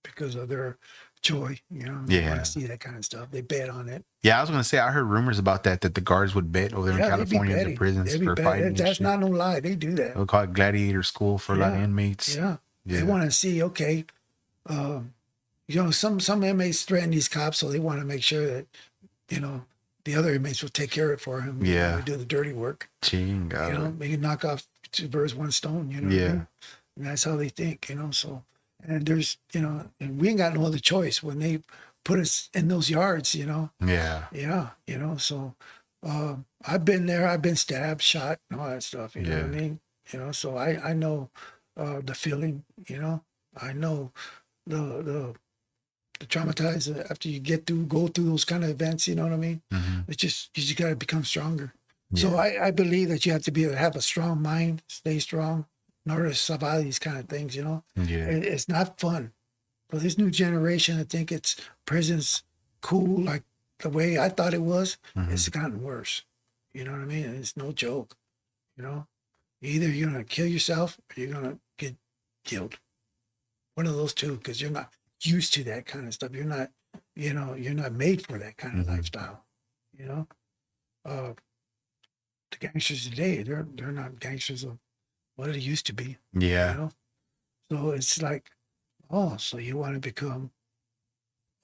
because of their joy, you know. They want to see that kind of stuff. They bet on it. Yeah, I was going to say, I heard rumors about that the guards would bet over there in California in the prisons for fighting. That's not no lie. They do that. They'll call it gladiator school for a lot of inmates. Yeah. They want to see, okay, you know, some inmates threaten these cops, so they want to make sure that, you know, the other inmates will take care of it for him. Yeah. You know, do the dirty work. You know, they can knock off 2 birds, 1 stone, you know. Yeah. What I mean? And that's how they think, you know. So, and there's, you know, and we ain't got no other choice when they put us in those yards, you know. Yeah. Yeah, you know. So, I've been there. I've been stabbed, shot, and all that stuff. You know what I mean? You know, so I know the feeling. You know, I know the traumatized after you go through those kind of events. You know what I mean? It's just you just got to become stronger. So I believe that you have to have a strong mind, stay strong in order to survive these kind of things. You know, it's not fun. For this new generation, I think prison's cool, like the way I thought it was. It's gotten worse. You know what I mean? It's no joke. You know, either you're gonna kill yourself or you're gonna get killed. One of those two, because you're not used to that kind of stuff. You're not, you know, you're not made for that kind of lifestyle. You know, the gangsters today, they're not gangsters of what it used to be. Yeah. You know? So it's like, oh, so you want to become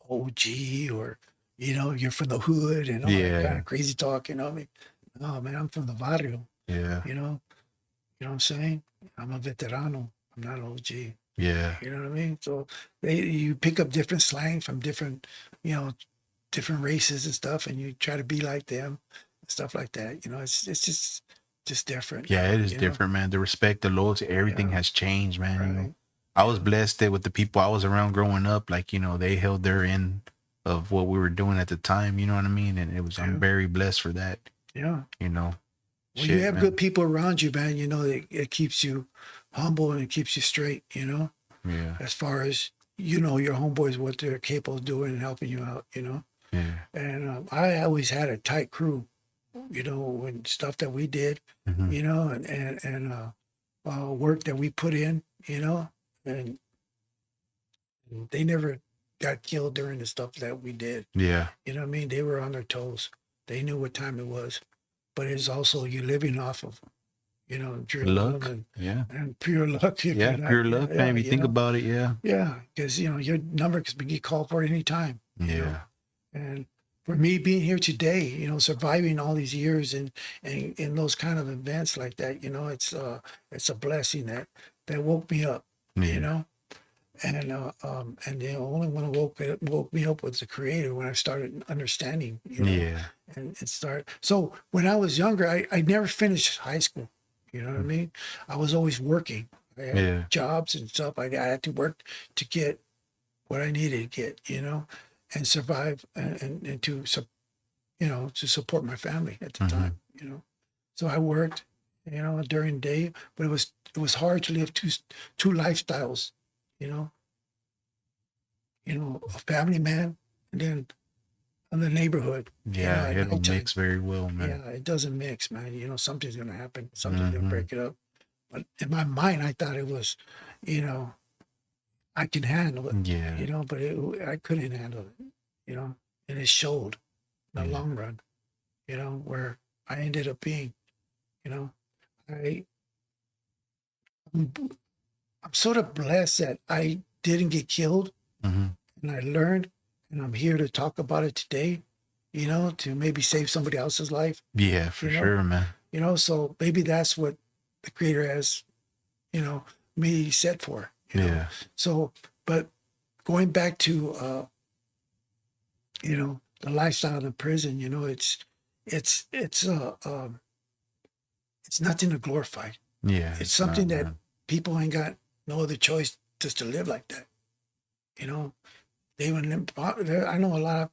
OG, or, you know, you're from the hood and all that kind of crazy talk, you know what I mean? No, man, I'm from the barrio. Yeah. You know what I'm saying? I'm a veterano. I'm not OG. Yeah. You know what I mean? So you pick up different slang from different, you know, different races and stuff, and you try to be like them and stuff like that. You know, it's just different. Yeah, it is different, man. The respect, the loyalty, everything has changed, man. Right. You know, I was blessed that with the people I was around growing up, like, you know, they held their end of what we were doing at the time. You know what I mean? And it was, I'm very blessed for that. Yeah. You know, when you have good people around you, man, you know, it keeps you humble and it keeps you straight, you know? Yeah. As far as, you know, your homeboys, what they're capable of doing and helping you out, you know? Yeah. And I always had a tight crew, you know, when stuff that we did, you know, and work that we put in, you know, and they never got killed during the stuff that we did. Yeah. You know what I mean? They were on their toes. They knew what time it was. But it's also you living off of, you know, Luck. and pure luck. Yeah, pure luck, man. If you think about it, yeah. Yeah, because, you know, your number can be called for at any time. Yeah. You know? And for me being here today, you know, surviving all these years and in those kind of events like that, you know, it's a blessing that woke me up, you know. And the only one who woke me up was the Creator when I started understanding, you know. Yeah. And it started. So when I was younger, I never finished high school. You know what I mean? I was always working. I had jobs and stuff. I had to work to get what I needed to get, you know, and survive and to, you know, to support my family at the time, you know. So I worked, you know, during the day, but it was hard to live two lifestyles, you know. You know, a family man, and then in the neighborhood. Yeah, you know, it don't mix very well, man. Yeah, it doesn't mix, man. You know, something's gonna happen. Something's gonna break it up. But in my mind, I thought it was, you know, I can handle it. Yeah. You know, but I couldn't handle it. You know, and it showed in the long run. You know, where I ended up being. You know, I'm sort of blessed that I didn't get killed. And I learned, and I'm here to talk about it today, you know, to maybe save somebody else's life. Yeah, for sure, man. You know, so maybe that's what the Creator has, you know, me set for. You know? So, but going back to, you know, the lifestyle in prison, you know, it's nothing to glorify. Yeah. It's something that people ain't got no other choice just to live like that. You know, I know a lot of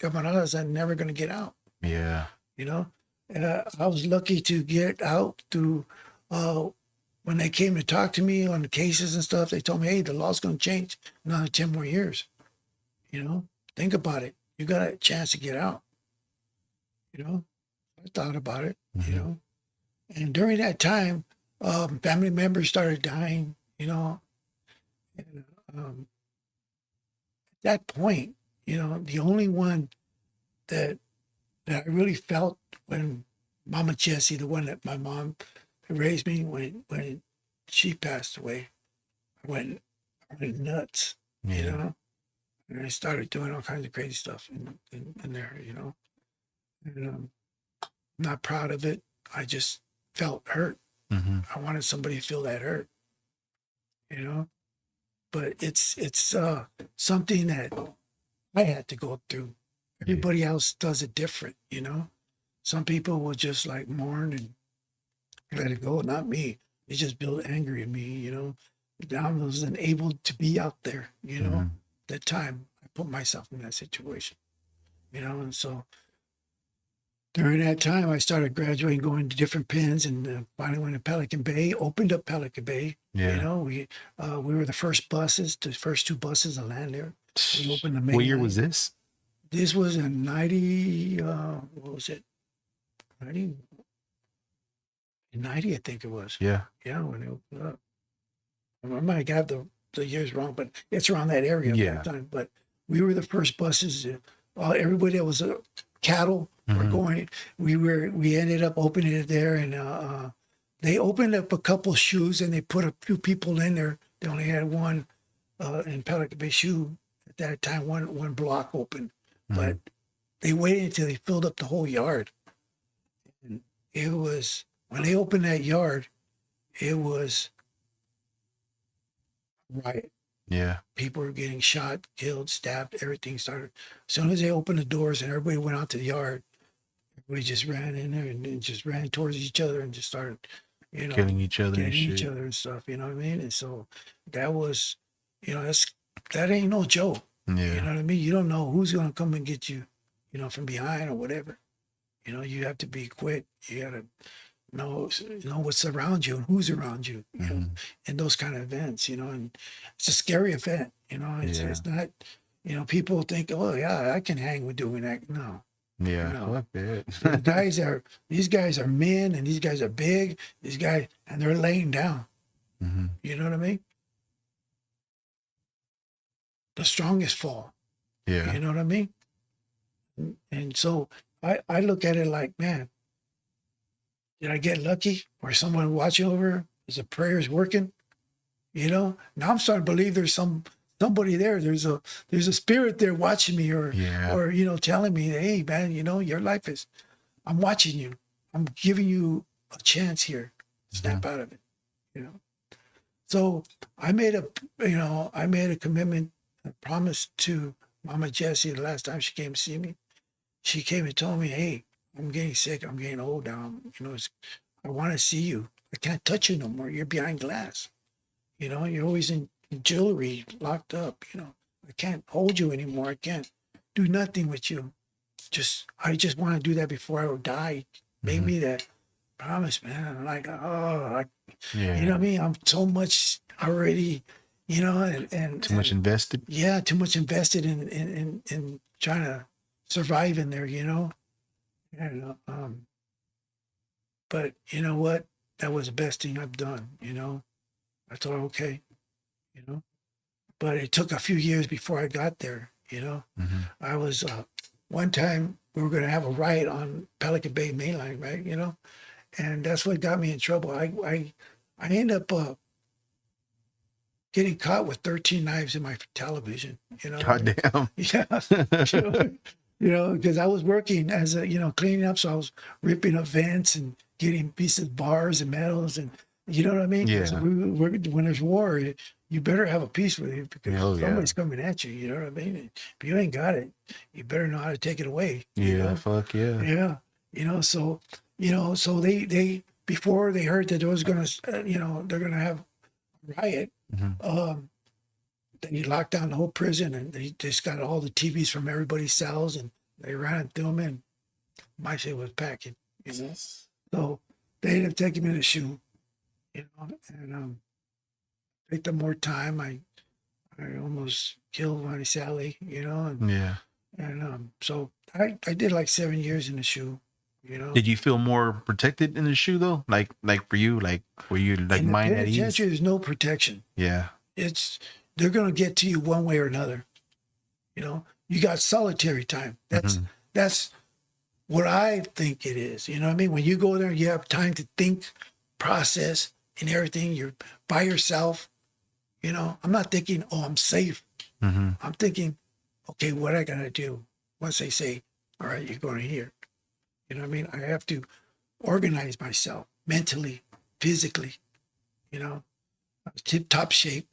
camaradas that are never going to get out. Yeah. You know, and I was lucky to get out through, when they came to talk to me on the cases and stuff, they told me, hey, the law's going to change another 10 more years. You know, think about it. You got a chance to get out. You know, I thought about it, you know, and during that time, family members started dying, you know, and, that point, you know, the only one that I really felt when Mama Jessie, the one that my mom raised me, when she passed away, I went nuts, you know, and I started doing all kinds of crazy stuff in there, you know, and I'm not proud of it. I just felt hurt. I wanted somebody to feel that hurt, you know. But it's something that I had to go through. Everybody else does it different, you know. Some people will just like mourn and let it go. Not me. They just build anger in me, you know. I wasn't able to be out there, you know. That time I put myself in that situation, you know. And so during that time, I started graduating, going to different pens, and finally went to Pelican Bay. Opened up Pelican Bay. Yeah. You know, we were the first two buses to land there. We opened the main. What year line. was this? This was in 90. What was it? 90. 90, I think it was. Yeah. Yeah, when it opened up. I might have the years wrong, but it's around that area at that time. But we were the first buses. Everybody that was cattle were going. We ended up opening it there, and they opened up a couple shoes, and they put a few people in there. They only had one in Pelican Bay shoe at that time, one block open, but they waited until they filled up the whole yard. And it was, when they opened that yard, it was riot. Yeah. People were getting shot, killed, stabbed, everything started. As soon as they opened the doors and everybody went out to the yard, everybody just ran in there and just ran towards each other and just started, you know, killing each other and stuff, you know what I mean? And so that was, you know, that ain't no joke. Yeah. You know what I mean? You don't know who's going to come and get you, you know, from behind or whatever. You know, you have to be quick. You got to know what's around you and who's around you, you know, in those kind of events, you know. And it's a scary event, you know. It's not, You know, people think, oh yeah, I can hang with doing that. No. Yeah, No. fuck that. These guys are men, and these guys are big. These guys, and they're laying down. Mm-hmm. You know what I mean? The strongest fall. Yeah. You know what I mean? And so I look at it like, man, did I get lucky? Or someone watching over? Is the prayers working? You know? Now I'm starting to believe there's somebody there. There's a spirit there watching me, or you know, telling me, hey man, you know, your life is, I'm watching you. I'm giving you a chance here. Snap out of it. You know. So I made a commitment, a promise to Mama Jessie the last time she came to see me. She came and told me, hey, I'm getting sick. I'm getting old now. You know, I want to see you. I can't touch you no more. You're behind glass. You know, you're always in jewelry, locked up. You know, I can't hold you anymore. I can't do nothing with you. I just want to do that before I would die. Made me that promise, man. I'm like, you know what I mean? I'm so much already, you know, and too much invested. Yeah, too much invested in trying to survive in there, you know. And but you know what? That was the best thing I've done, you know. I thought, okay, you know. But it took a few years before I got there, you know. I was one time we were going to have a riot on Pelican Bay Mainline, right? You know, and that's what got me in trouble. I ended up getting caught with 13 knives in my television. You know, God damn. Yeah, you know, because I was working as a, you know, cleaning up, so I was ripping up vents and getting pieces of bars and metals, and you know what I mean. Yeah. So when there's war, you better have a piece with you, because somebody's coming at you. You know what I mean? If you ain't got it, you better know how to take it away. You know? Fuck yeah. Yeah, you know. So so they before they heard that there was gonna, you know, they're gonna have a riot. They locked down the whole prison, and they just got all the TVs from everybody's cells, and they ran through them, and my shit was packing. You know, so they ended up taking me to shoot. You know, and take them more time. I almost killed Ronnie Sally, you know, and so I did like 7 years in the shoe, you know. Did you feel more protected in the shoe though? Like for you, like were you like mind at ease? There's no protection. Yeah, they're gonna get to you one way or another. You know, you got solitary time. That's what I think it is. You know what I mean? When you go there, you have time to think, process, and everything. You're by yourself. You know, I'm not thinking, oh, I'm safe. I'm thinking, okay, what I gotta do once they say, all right, you're going here. You know what I mean? I have to organize myself mentally, physically. You know, I was tip-top shape.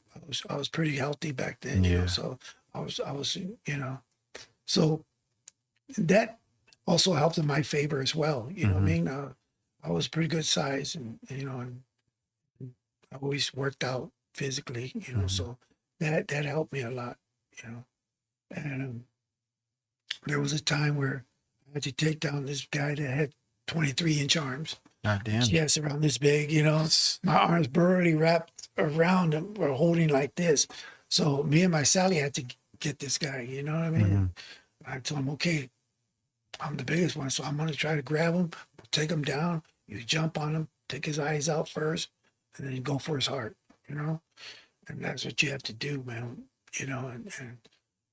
I was pretty healthy back then. You know, so I was, you know, so that also helped in my favor as well. You know what I mean? I was pretty good size, and you know, and I always worked out physically, you know, so that helped me a lot, you know. And there was a time where I had to take down this guy that had 23-inch arms. God damn. Yes, around this big, you know. My arms barely wrapped around him or holding like this. So me and my Sally had to get this guy, you know what I mean? I told him, okay, I'm the biggest one, so I'm going to try to grab him, take him down. You jump on him, take his eyes out first, and then you go for his heart, you know? And that's what you have to do, man, you know? And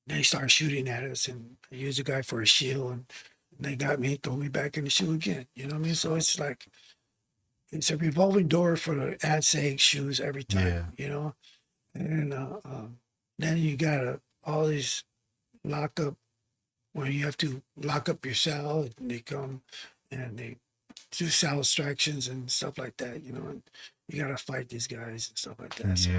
they started shooting at us, and I used a guy for a shield, and they got me, throw me back in the shoe again, you know what I mean? So it's like, it's a revolving door for the ad sag shoes every time, you know? And then you got all these lock up, where you have to lock up your cell, and they come and they do cell extractions and stuff like that, you know, and you got to fight these guys and stuff like that. So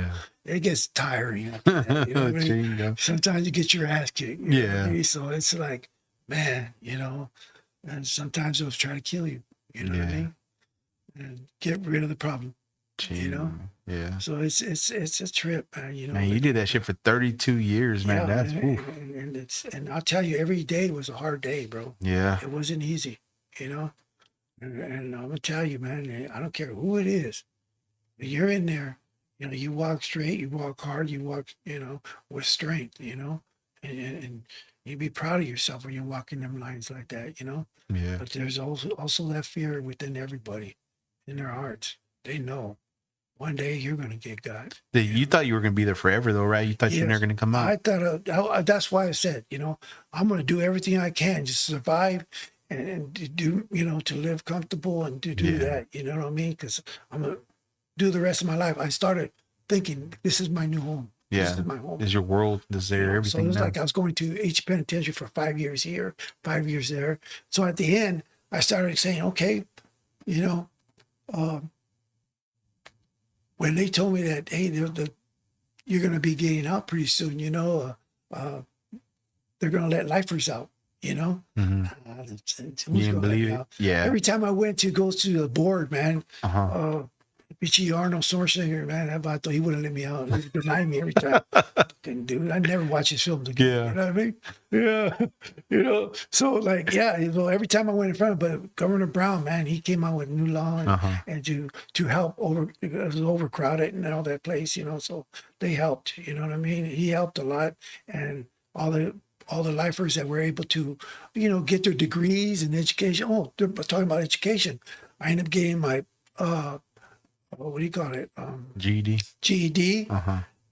it gets tiring. After that, you know what I mean? Sometimes you get your ass kicked. You know what I mean? So it's like, man, you know, and sometimes they'll try to kill you, you know what I mean? And get rid of the problem, you know? Yeah. So it's a trip, man, you know. Man, you did that shit for 32 years, man. That's and I'll tell you, every day was a hard day, bro. Yeah. It wasn't easy, you know? And I'm gonna tell you, man, I don't care who it is. You're in there, you know, you walk straight, you walk hard, you walk, you know, with strength, you know, and you'd be proud of yourself when you're walking them lines like that, you know. Yeah. But there's also that fear within everybody, in their hearts. They know one day you're gonna get got. You thought you were gonna be there forever, though, right? You thought you were never gonna come out. I thought that's why I said, you know, I'm gonna do everything I can to survive and to do, you know, to live comfortable and to do that. You know what I mean? Because I'm gonna do the rest of my life. I started thinking, this is my new home. Yeah, this is my home. This is your world. This is everything. So it was like I was going to each penitentiary for 5 years here, 5 years there. So at the end, I started saying, okay, you know, when they told me that, hey, you're going to be getting out pretty soon, you know, they're going to let lifers out, you know. You didn't believe it? Yeah. Every time I went to go to the board, man, Bitchy Arnold Schwarzenegger, man, I thought he wouldn't let me out. He denied me every time. Dude, I never watch his films again. Yeah. You know what I mean? Yeah. You know, so like, yeah, you know, every time I went in front, but Governor Brown, man, he came out with new law and to help it was overcrowded and all that place, you know, so they helped, you know what I mean? He helped a lot, and all the lifers that were able to, you know, get their degrees and education. Oh, they're talking about education. I ended up getting my, what do you call it? GED.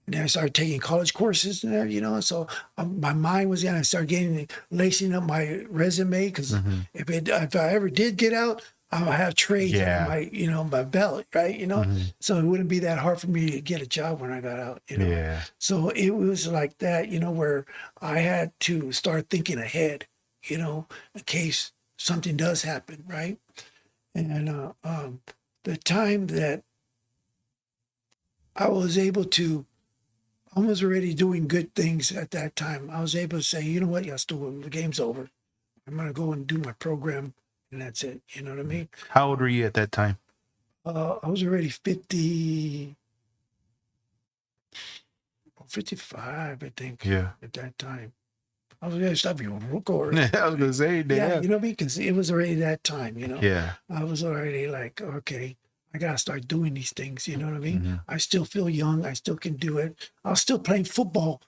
And then I started taking college courses in there, you know. So my mind was in. I started lacing up my resume because if I ever did get out, I'll have trades on my, you know, my belt, right? You know, so it wouldn't be that hard for me to get a job when I got out, you know. Yeah. So it was like that, you know, where I had to start thinking ahead, you know, in case something does happen, right? And the time that I was able to, I was already doing good things at that time. I was able to say, you know what, the game's over. I'm going to go and do my program, and that's it. You know what I mean? How old were you at that time? I was already 55, I think. Yeah. At that time. I was going to stop you on record. I was going to say that. Yeah, you know what I mean? Because it was already that time, you know? Yeah. I was already like, okay, I got to start doing these things. You know what I mean? I still feel young. I still can do it. I was still playing football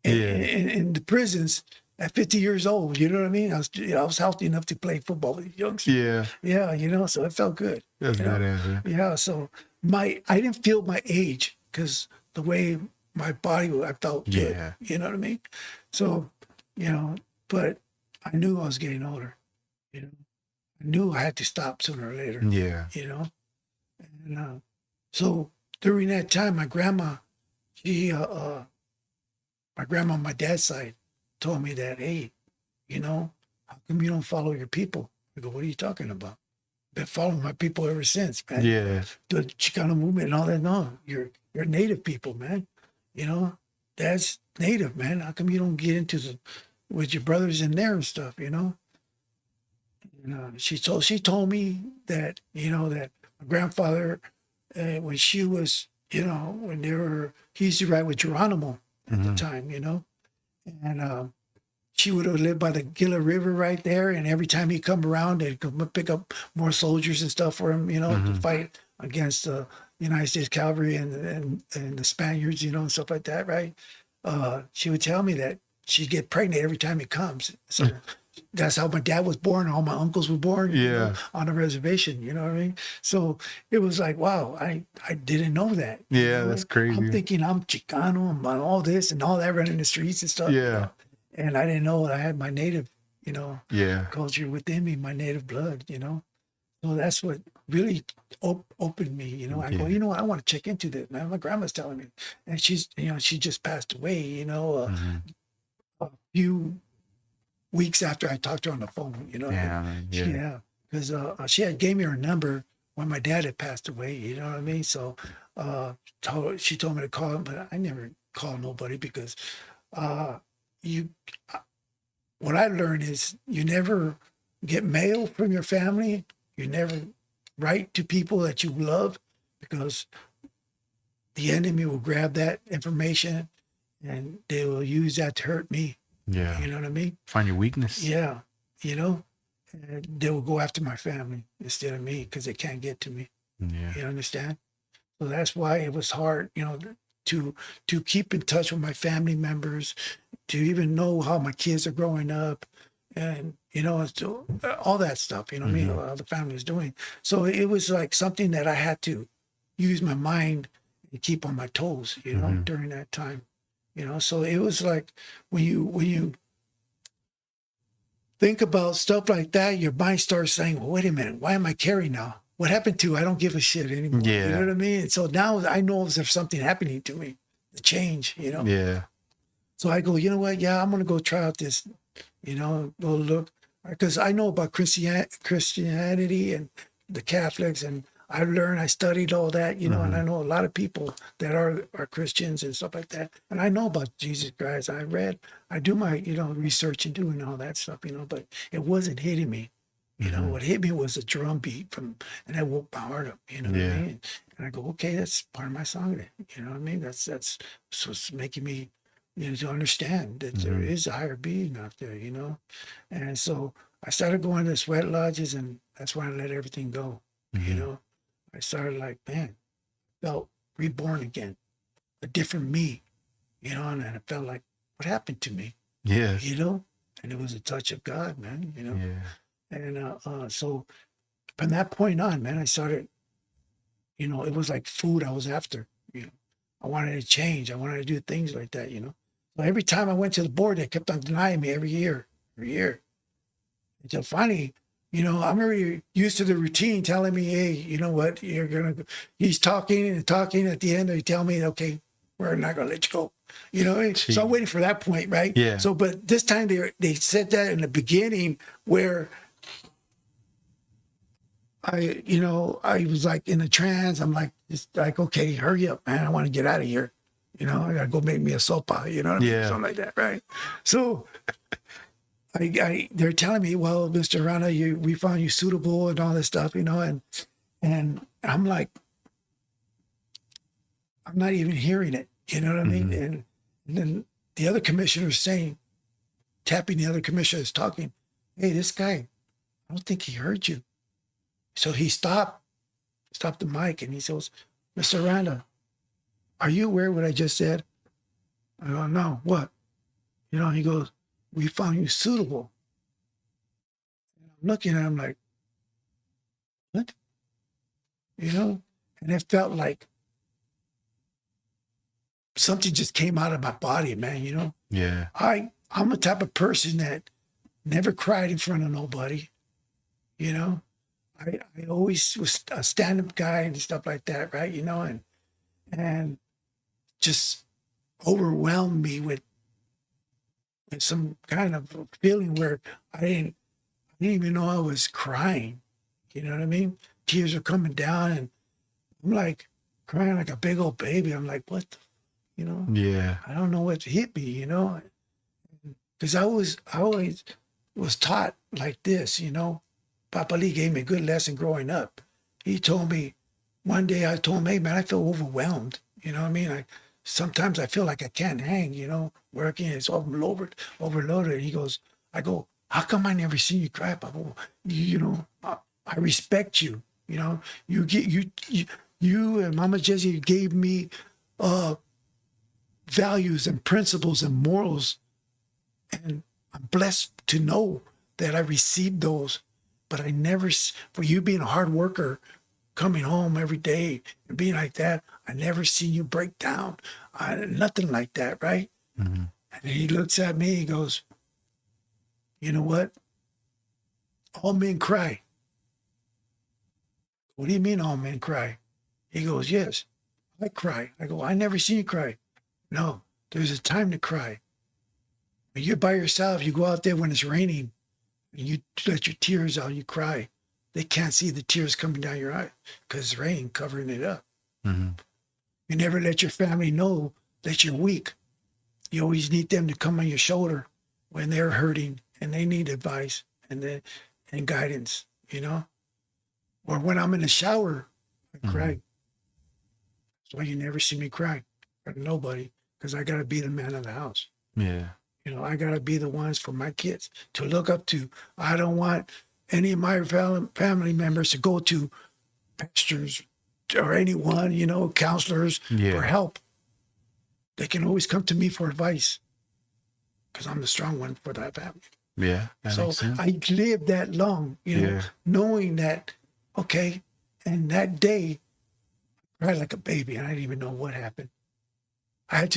in the prisons at 50 years old. You know what I mean? I was healthy enough to play football with youngsters. Yeah. Yeah, you know, so it felt good. That's badass. Yeah, so I didn't feel my age because the way my body, I felt good. Yeah. You know what I mean? So, you know, but I knew I was getting older. You know, I knew I had to stop sooner or later. Yeah. You know? And so during that time, my grandma, my grandma on my dad's side told me that, hey, you know, how come you don't follow your people? I go, what are you talking about? I've been following my people ever since, man. Yeah. The Chicano movement and all that. No, you're native people, man. You know, that's native, man. How come you don't get into with your brothers in there and stuff, you know? And, she told me that, you know, that my grandfather, when she was, you know, he used to ride with Geronimo at the time, you know, and she would have lived by the Gila River right there. And every time he'd come around, they'd come pick up more soldiers and stuff for him, you know, to fight against the United States cavalry and the Spaniards, you know, and stuff like that, right? She would tell me that she'd get pregnant every time he comes. So that's how my dad was born. All my uncles were born you know, on a reservation. You know what I mean? So it was like, wow, I didn't know that. Yeah, you know? that's crazy. I'm thinking I'm Chicano and all this and all that running the streets and stuff. Yeah. You know? And I didn't know that I had my native, you know, yeah, culture within me, my native blood, you know. So that's what really opened me, you know. I go, you know what, I want to check into this, man. My grandma's telling me. And she's, you know, she just passed away, you know, a few weeks after I talked to her on the phone, you know. Yeah. Because she had gave me her number when my dad had passed away, you know what I mean? So she told me to call him, but I never called nobody because what I learned is you never get mail from your family. You never write to people that you love because the enemy will grab that information and they will use that to hurt me. Yeah. You know what I mean? Find your weakness. Yeah. You know, and they will go after my family instead of me because they can't get to me. Yeah. You understand? So that's why it was hard, you know, to keep in touch with my family members, to even know how my kids are growing up, and so, all that stuff. You know what I mean? How the family is doing. So it was like something that I had to use my mind and keep on my toes. During that time. So it was like when you think about stuff like that, your mind starts saying, well, wait a minute, why am I caring now? What happened to I don't give a shit anymore? Yeah. You know what I mean? So now I know if there's something happening to me, the change, Yeah. So I go, you know what? Yeah, I'm going to go try out this, go look. Because I know about Christianity and the Catholics, and I studied all that, and I know a lot of people that are Christians and stuff like that. And I know about Jesus Christ. I do my, research and doing all that stuff, but it wasn't hitting me. What hit me was a drum beat and that woke my heart up, what I mean? And I go, okay, that's part of my song then. You know what I mean? That's what's making me, to understand that there is a higher being out there, And so I started going to sweat lodges, and that's when I let everything go, I started like, man, felt reborn again, a different me, and I felt like, what happened to me? Yeah. And it was a touch of God, man, Yeah. And so from that point on, man, I started, it was like food I was after, I wanted to change. I wanted to do things like that, So every time I went to the board, they kept on denying me every year. Until finally, I'm already used to the routine telling me, hey, you know what, he's talking and talking. At the end, they tell me, okay, we're not going to let you go. So I'm waiting for that point, right? Yeah. So, but this time they said that in the beginning where I was like in a trance. I'm like, just like, okay, hurry up, man. I want to get out of here. I got to go make me a sopa, something like that, right? So they're telling me, well, Mr. Rana, we found you suitable and all this stuff, and I'm like, I'm not even hearing it. You know what I mean? And then the other commissioner's tapping the other commissioners, talking, hey, this guy, I don't think he heard you. So he stopped the mic, and he says, Mr. Rana, are you aware of what I just said? I go, no, what? He goes, we found you suitable. And I'm looking at him like, what? And it felt like something just came out of my body, man, Yeah. I'm the type of person that never cried in front of nobody, I always was a stand-up guy and stuff like that, right? And just overwhelmed me with some kind of feeling where I didn't even know I was crying. You know what I mean? Tears are coming down, and I'm like crying like a big old baby. I'm like, what? Yeah. I don't know what hit me. Because I always was taught like this. Papa Lee gave me a good lesson growing up. He told me one day, I told him, hey man, I feel overwhelmed. You know what I mean? Sometimes I feel like I can't hang, working, it's overloaded. I go, how come I never seen you cry, Papa? I respect you. You and Mama Jessie gave me values and principles and morals. And I'm blessed to know that I received those. But I never, for you being a hard worker, coming home every day and being like that, I never seen you break down. Nothing like that, right? And he looks at me, he goes, you know what? All men cry. What do you mean all men cry? He goes, yes, I cry. I go, I never seen you cry. No, there's a time to cry. When you're by yourself, you go out there when it's raining, and you let your tears out, you cry. They can't see the tears coming down your eye because it's rain covering it up. You never let your family know that you're weak. You always need them to come on your shoulder when they're hurting and they need advice and guidance, Or when I'm in the shower, I cry. That's why you never see me cry for nobody, because I got to be the man of the house. Yeah. I got to be the ones for my kids to look up to. I don't want any of my family members to go to pastors or anyone, counselors for help. they can always come to me for advice because I'm the strong one for that family. Yeah. That So makes sense. I lived that long, knowing that, okay, and that day, I cried like a baby, and I didn't even know what happened. We had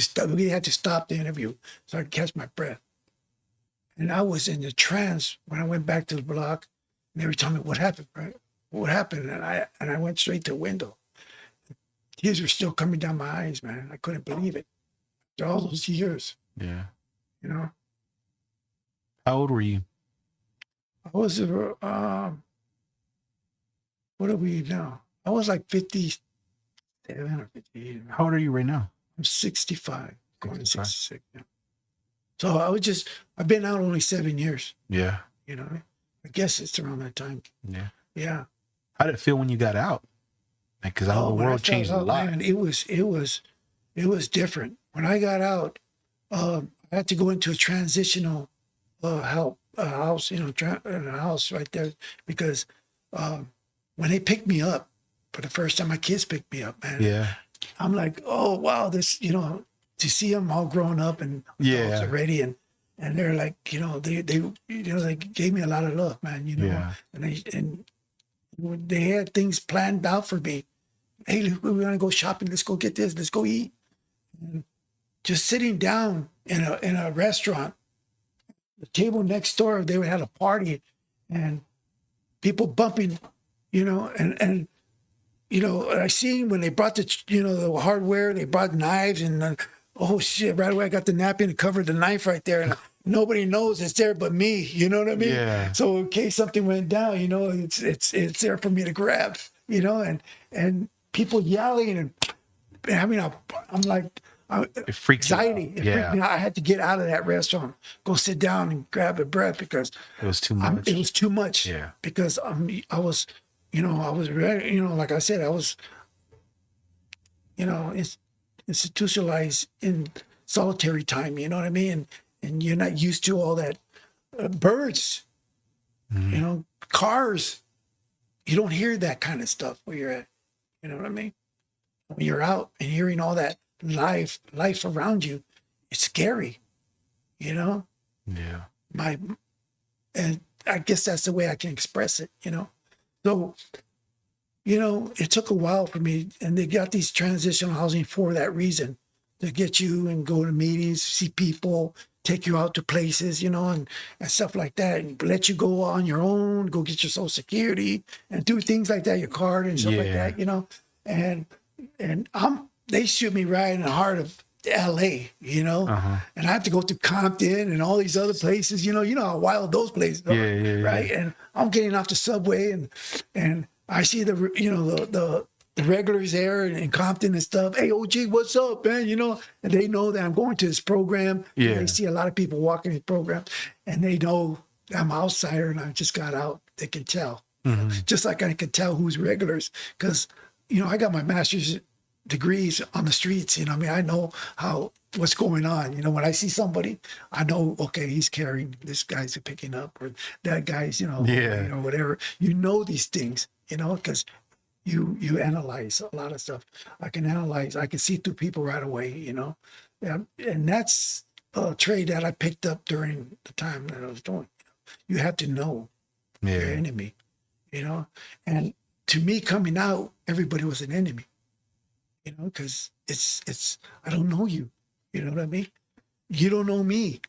to stop the interview so I could catch my breath. And I was in a trance when I went back to the block, and they were telling me what happened, right? What happened? And I went straight to the window. Tears were still coming down my eyes, man. I couldn't believe it. After all those years. Yeah. How old were you? I was, what are we now? I was like 57 or 58. How old are you right now? I'm 65, going to 66 now. So I've been out only 7 years. Yeah. I guess it's around that time. Yeah. Yeah. How did it feel when you got out? Because I know the world changed a lot. Man, it was different. When I got out, I had to go into a transitional house, a house right there, because when they picked me up for the first time, my kids picked me up, man. Yeah. I'm like, oh wow, this, to see them all grown up and adults already, and they're like, they gave me a lot of love, man. And they had things planned out for me. Hey, we want to go shopping. Let's go get this. Let's go eat. And just sitting down in a restaurant, the table next door, they had a party, and people bumping, and I seen when they brought the hardware, they brought knives, and oh shit, right away I got the napkin and covered the knife right there, and nobody knows it's there but me. You know what I mean? Yeah. So in case something went down, it's there for me to grab. And people yelling, and I mean, I'm like, it freaks anxiety. You out. It freaked me out. I had to get out of that restaurant, go sit down and grab a breath because it was too much. It was too much. Yeah. Because I was ready. Like I said, I was, institutionalized in solitary time. You know what I mean? And you're not used to all that birds, cars. You don't hear that kind of stuff where you're at. You know what I mean? When you're out and hearing all that life around you, it's scary. Yeah. And I guess that's the way I can express it. So, it took a while for me, and they got these transitional housing for that reason, to get you and go to meetings, see people, take you out to places, and stuff like that, and let you go on your own, go get your Social Security and do things like that, your card and stuff like that, and they shoot me right in the heart of LA, and I have to go through Compton and all these other places, you know how wild those places are, right? And I'm getting off the subway, and I see the regulars there in Compton and stuff. Hey, OG, what's up, man? And they know that I'm going to this program. Yeah. They see a lot of people walking this program, and they know I'm an outsider and I just got out. They can tell, just like I can tell who's regulars, because I got my master's degrees on the streets. I know what's going on. When I see somebody, I know, okay, he's carrying, this guy's picking up, or that guy's, whatever. These things, because you analyze a lot of stuff. I can see through people right away, and that's a trade that I picked up during the time that I was doing. You have to know your enemy, and to me, coming out, everybody was an enemy. Because it's I don't know you. You know what I mean? You don't know me.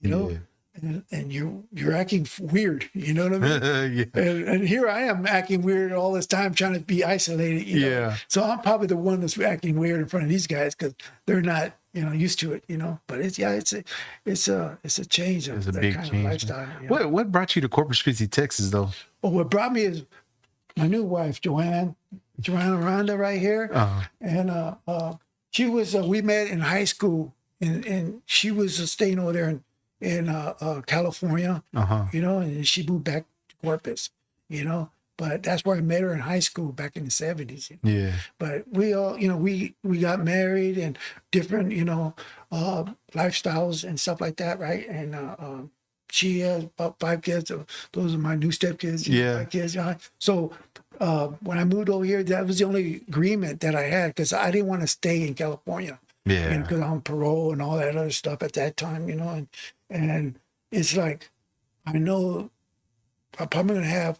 And you're acting weird. You know what I mean? And here I am acting weird all this time, trying to be isolated. So I'm probably the one that's acting weird in front of these guys because they're not used to it. But it's a change of that big kind change. of lifestyle. What brought you to Corpus Christi, Texas, though? Well, what brought me is my new wife, Joanna Rhonda, right here. And she was, we met in high school, and she was staying over there in California, and she moved back to Corpus, but that's where I met her in high school back in the 70s. But we all, we got married and different, lifestyles and stuff like that, right? And she has about 5 kids. So those are my new stepkids. 5 kids. So when I moved over here, that was the only agreement that I had, because I didn't want to stay in California. Yeah. Because I'm on parole and all that other stuff at that time, and it's like, I know I'm probably going to have,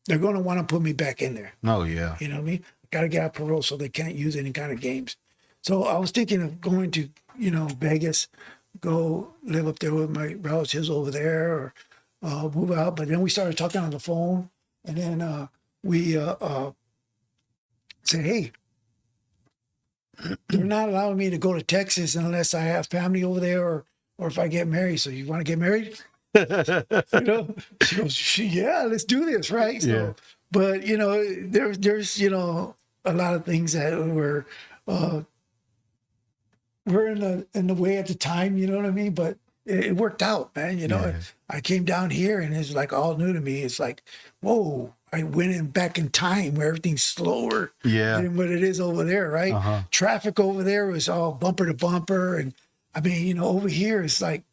they're going to want to put me back in there. Oh, yeah. You know what I mean? I got to get out parole so they can't use any kind of games. So I was thinking of going to, Vegas, go live up there with my relatives over there, or move out. But then we started talking on the phone, and then we said, hey, they're not allowing me to go to Texas unless I have family over there, or if I get married. So you want to get married? She goes, yeah, let's do this, right? So, Yeah. but there's a lot of things that were in the way at the time, you know what I mean? But it worked out, man. Yeah. I came down here and it's like all new to me. It's like, whoa, I went back in time where everything's slower than what it is over there, right? Uh-huh. Traffic over there was all bumper to bumper, and I mean, over here it's like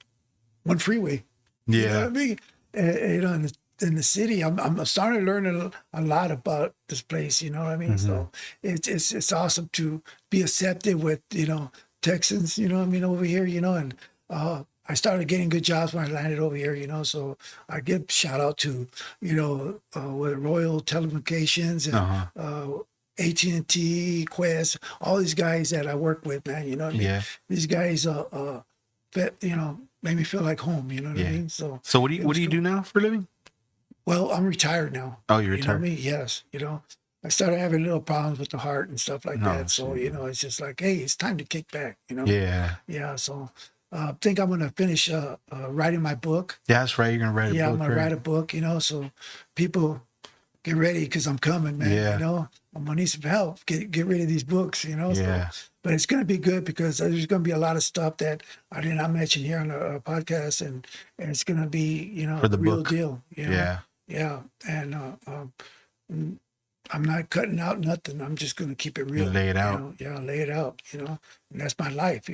one freeway. Yeah. You know what I mean? In the city, I'm starting to learn a lot about this place. You know what I mean? Mm-hmm. So it's awesome to be accepted with Texans. You know what I mean, over here. And I started getting good jobs when I landed over here. So I give shout out to with Royal Telecommunications and AT&T, Quest, all these guys that I work with, man. You know what I mean? Yeah. These guys made me feel like home, you know what I mean? So what do you do now for a living? Well, I'm retired now. Oh, you're retired. You know what I mean? Yes. I started having little problems with the heart and stuff like that. So, it's just like, hey, it's time to kick back, Yeah. Yeah. So I think I'm going to finish writing my book. Yeah, that's right. You're going to write a book. Yeah, I'm going to write a book, so people get ready because I'm coming, man. Yeah. I'm going to need some help. Get rid of these books, Yeah. So, but it's going to be good because there's going to be a lot of stuff that I did not mention here on the podcast, and it's going to be, For the real book. deal. Yeah. Yeah. And I'm not cutting out nothing. I'm just going to keep it real. Lay it out. Lay it out, and that's my life,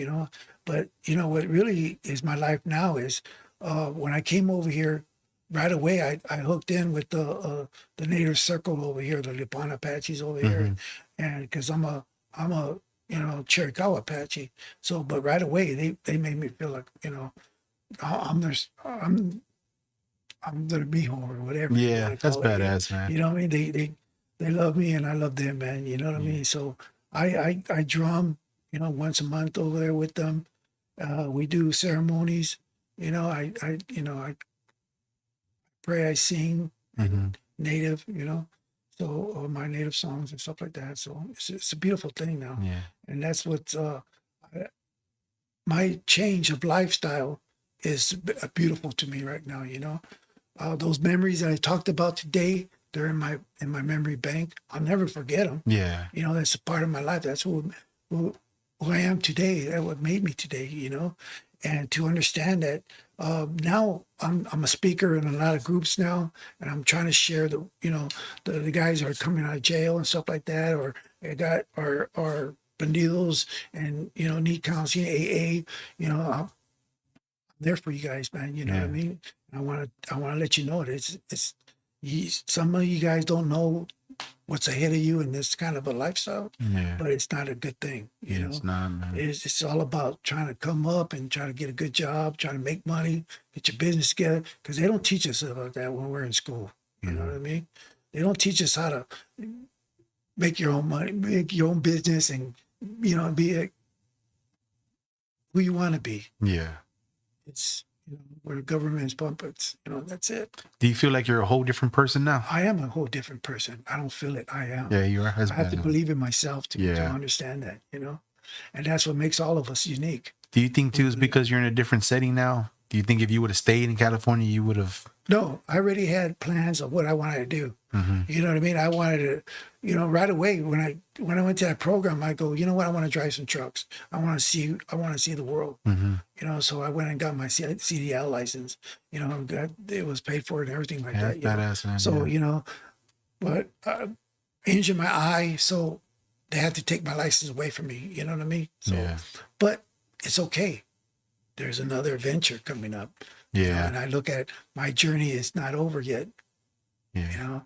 But, what really is my life now is when I came over here, right away, I hooked in with the native circle over here, the Lipana Apaches over here, and because I'm a Chiricahua Apache. So, but right away they made me feel like I'm the mijo or whatever. Yeah, that's badass, man. You know what I mean? They love me and I love them, man. You know what I mean? So I drum, once a month over there with them. We do ceremonies. I pray, I sing native, so my native songs and stuff like that. So it's a beautiful thing now. Yeah. And that's what my change of lifestyle is beautiful to me right now. Those memories that I talked about today, they're in my memory bank. I'll never forget them. Yeah. That's a part of my life. That's who I am today. That's what made me today. And to understand that now I'm a speaker in a lot of groups now, and I'm trying to share the guys that are coming out of jail and stuff like that, or our bandidos and need counseling, AA. I'm there for you guys, man. You know what I mean? I want to let you know that it's some of you guys don't know what's ahead of you in this kind of a lifestyle, but it's not a good thing. It's not, man. It's all about trying to come up and trying to get a good job, trying to make money, get your business together, because they don't teach us about that when we're in school. You know what I mean? They don't teach us how to make your own money, make your own business, and be who you want to be. Yeah. It's where government's puppets. That's it. Do you feel like you're a whole different person now? I am a whole different person. I don't feel it. I am. Yeah, you are. I have to believe in myself to understand that, and that's what makes all of us unique. Do you think too it's because you're in a different setting now? Do you think if you would have stayed in California, you would have? No, I already had plans of what I wanted to do. You know what I mean? I wanted to, right away when I went to that program, I go, you know what? I want to drive some trucks. I want to see the world. So I went and got my CDL license. It was paid for and everything like that. Badass, man. So but injured my eye, so they had to take my license away from me. You know what I mean? So, but it's okay. There's another adventure coming up. Yeah. And I look at my journey is not over yet. Yeah.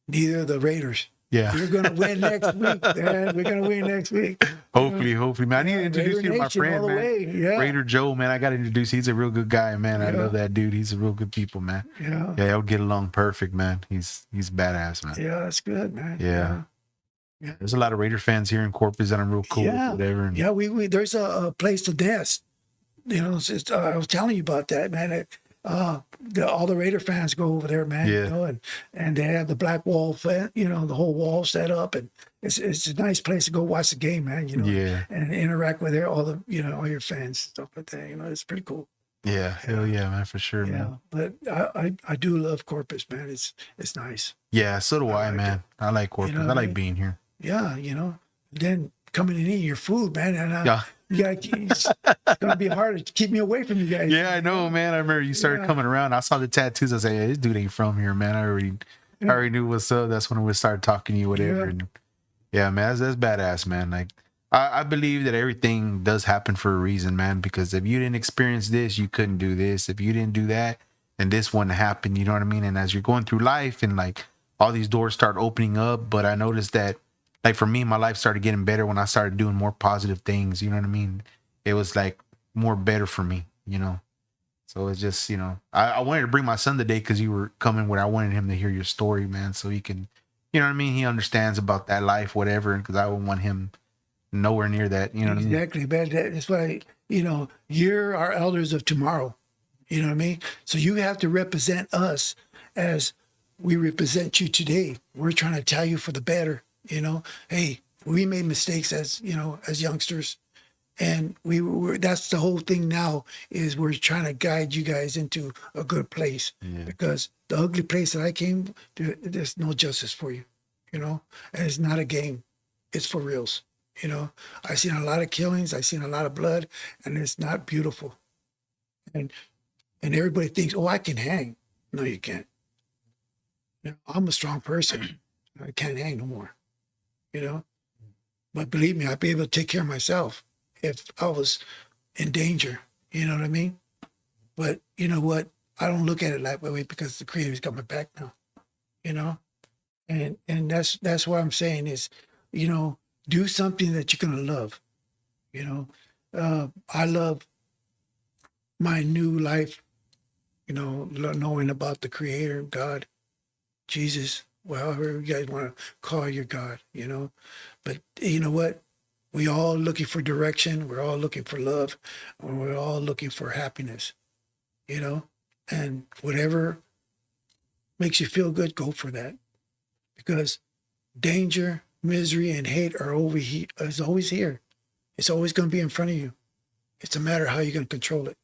Neither the Raiders. Yeah. You're gonna win next week, man. We're gonna win next week. Hopefully, man. I need to introduce you to my Nation friend, all the man. way. Yeah. Raider Joe, man. I got to introduce. He's a real good guy, man. I Yeah. love that dude. He's a real good people, man. Yeah. Yeah, he'll get along perfect, man. He's badass, man. Yeah, that's good, man. Yeah. Yeah. There's a lot of Raider fans here in Corpus that I'm real cool with, whatever. And Yeah, we there's a place to dance. You know, I was telling you about that, man. All the Raider fans go over there, man. Yeah. You know, and they have the black wall, you know, the whole wall set up, and it's a nice place to go watch the game, man. You know, Yeah. and interact with all the all your fans, stuff like that. You know, it's pretty cool. Yeah, hell yeah, man, for sure, Yeah, man. but I do love Corpus, man. It's nice. Yeah, so do I, like man. I like Corpus. know I what I like mean? being here. Yeah, you know. Then coming and eating your food, man, and Yeah. it's gonna be hard to keep me away from you guys. Yeah, I know, man. I remember you started Yeah. coming around. I saw the tattoos. I said, "Hey, this dude ain't from here, man." I already knew what's up. That's when we started talking to you, whatever. Yeah. And yeah, man, that's badass, man. Like, I believe that everything does happen for a reason, man. Because if you didn't experience this, you couldn't do this. If you didn't do that, then this wouldn't happen. You know what I mean? And as you're going through life, and like all these doors start opening up, but I noticed that, like for me, my life started getting better when I started doing more positive things. You know what I mean? It was like more better for me, you know. So it's just, you know, I wanted to bring my son today because you were coming where I wanted him to hear your story, man, so he can, you know what I mean? He understands about that life, whatever, and because I would want him nowhere near that, you know what I mean? Exactly, man. That's why, you're our elders of tomorrow. You know what I mean? So you have to represent us as we represent you today. We're trying to tell you for the better, Hey, we made mistakes as youngsters. And that's the whole thing now is we're trying to guide you guys into a good place. Yeah. Because the ugly place that I came to, there's no justice for you, and it's not a game. It's for reals. I've seen a lot of killings. I've seen a lot of blood, and it's not beautiful. And everybody thinks, oh, I can hang. No, you can't. I'm a strong person. I can't hang no more, But believe me, I'd be able to take care of myself if I was in danger, you know what I mean? But you know what? I don't look at it that way because the Creator's got my back now, And that's what I'm saying is, do something that you're gonna love, I love my new life, knowing about the Creator, God, Jesus, however you guys want to call your God, But you know what? We all looking for direction. We're all looking for love. And we're all looking for happiness, And whatever makes you feel good, go for that. Because danger, misery, and hate is always here. It's always going to be in front of you. It's a matter of how you're going to control it.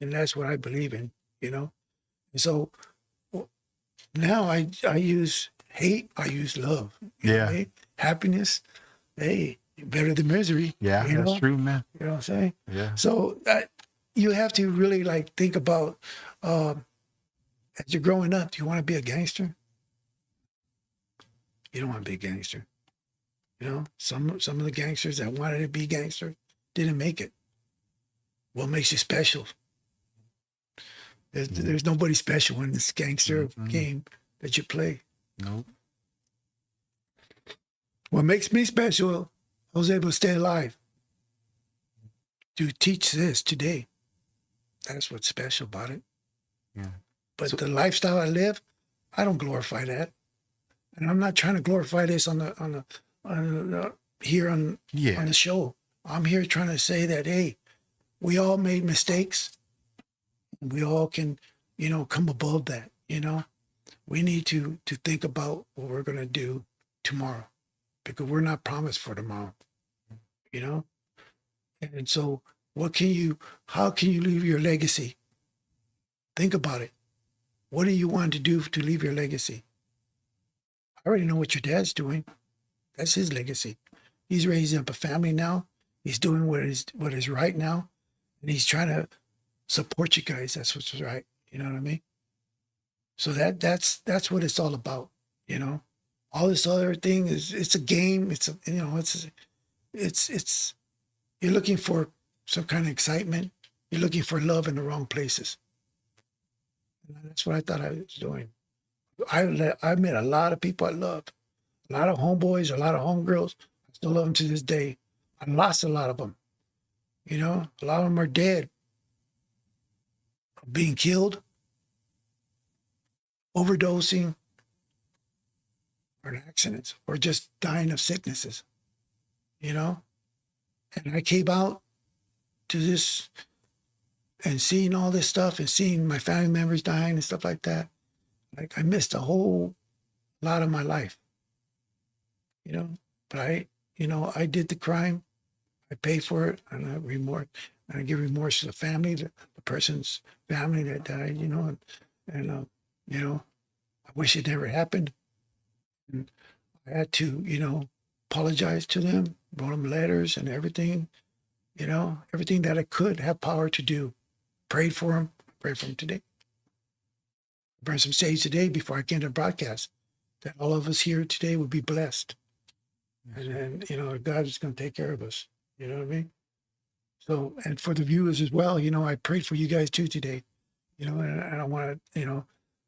And that's what I believe in, And so now I use hate, I use love. You know what I mean? Happiness, hey, better than misery. Yeah, that's true, man. You know what I'm saying? Yeah. So you have to really think about as you're growing up, do you want to be a gangster? You don't want to be a gangster. Some of the gangsters that wanted to be gangsters didn't make it. What makes you special? There's nobody special in this gangster game that you play. Nope. What makes me special, I was able to stay alive. To teach this today. That's what's special about it. Yeah. But the lifestyle I live, I don't glorify that. And I'm not trying to glorify this on the show. I'm here trying to say that, hey, we all made mistakes. We all can, come above that, We need to think about what we're going to do tomorrow because we're not promised for tomorrow, And so how can you leave your legacy? Think about it. What do you want to do to leave your legacy? I already know what your dad's doing. That's his legacy. He's raising up a family now. He's doing what is right now. And he's trying to support you guys. That's what's right. You know what I mean? So that's what it's all about. All this other thing it's a game. It's you're looking for some kind of excitement. You're looking for love in the wrong places. And that's what I thought I was doing. I met a lot of people I love, A lot of homeboys, a lot of homegirls. I still love them to this day. I lost a lot of them. You know, a lot of them are dead, being killed, overdosing, or in accidents, or just dying of sicknesses. You know, and I came out to this and seeing all this stuff and seeing my family members dying and stuff like that. Like I missed a whole lot of my life. You know, but I did the crime. I paid for it, and I give remorse to the family, the person's family that died. You know, and you know, I wish it never happened. And I had to, you know, apologize to them, wrote them letters and everything. You know, everything that I could have power to do. Prayed for them. Prayed for them today. Burned some sage today before I came to broadcast. That all of us here today would be blessed. And you know, God is going to take care of us. You know what I mean? So, and for the viewers as well, you know, I prayed for you guys too today. You know, and I want to, you know,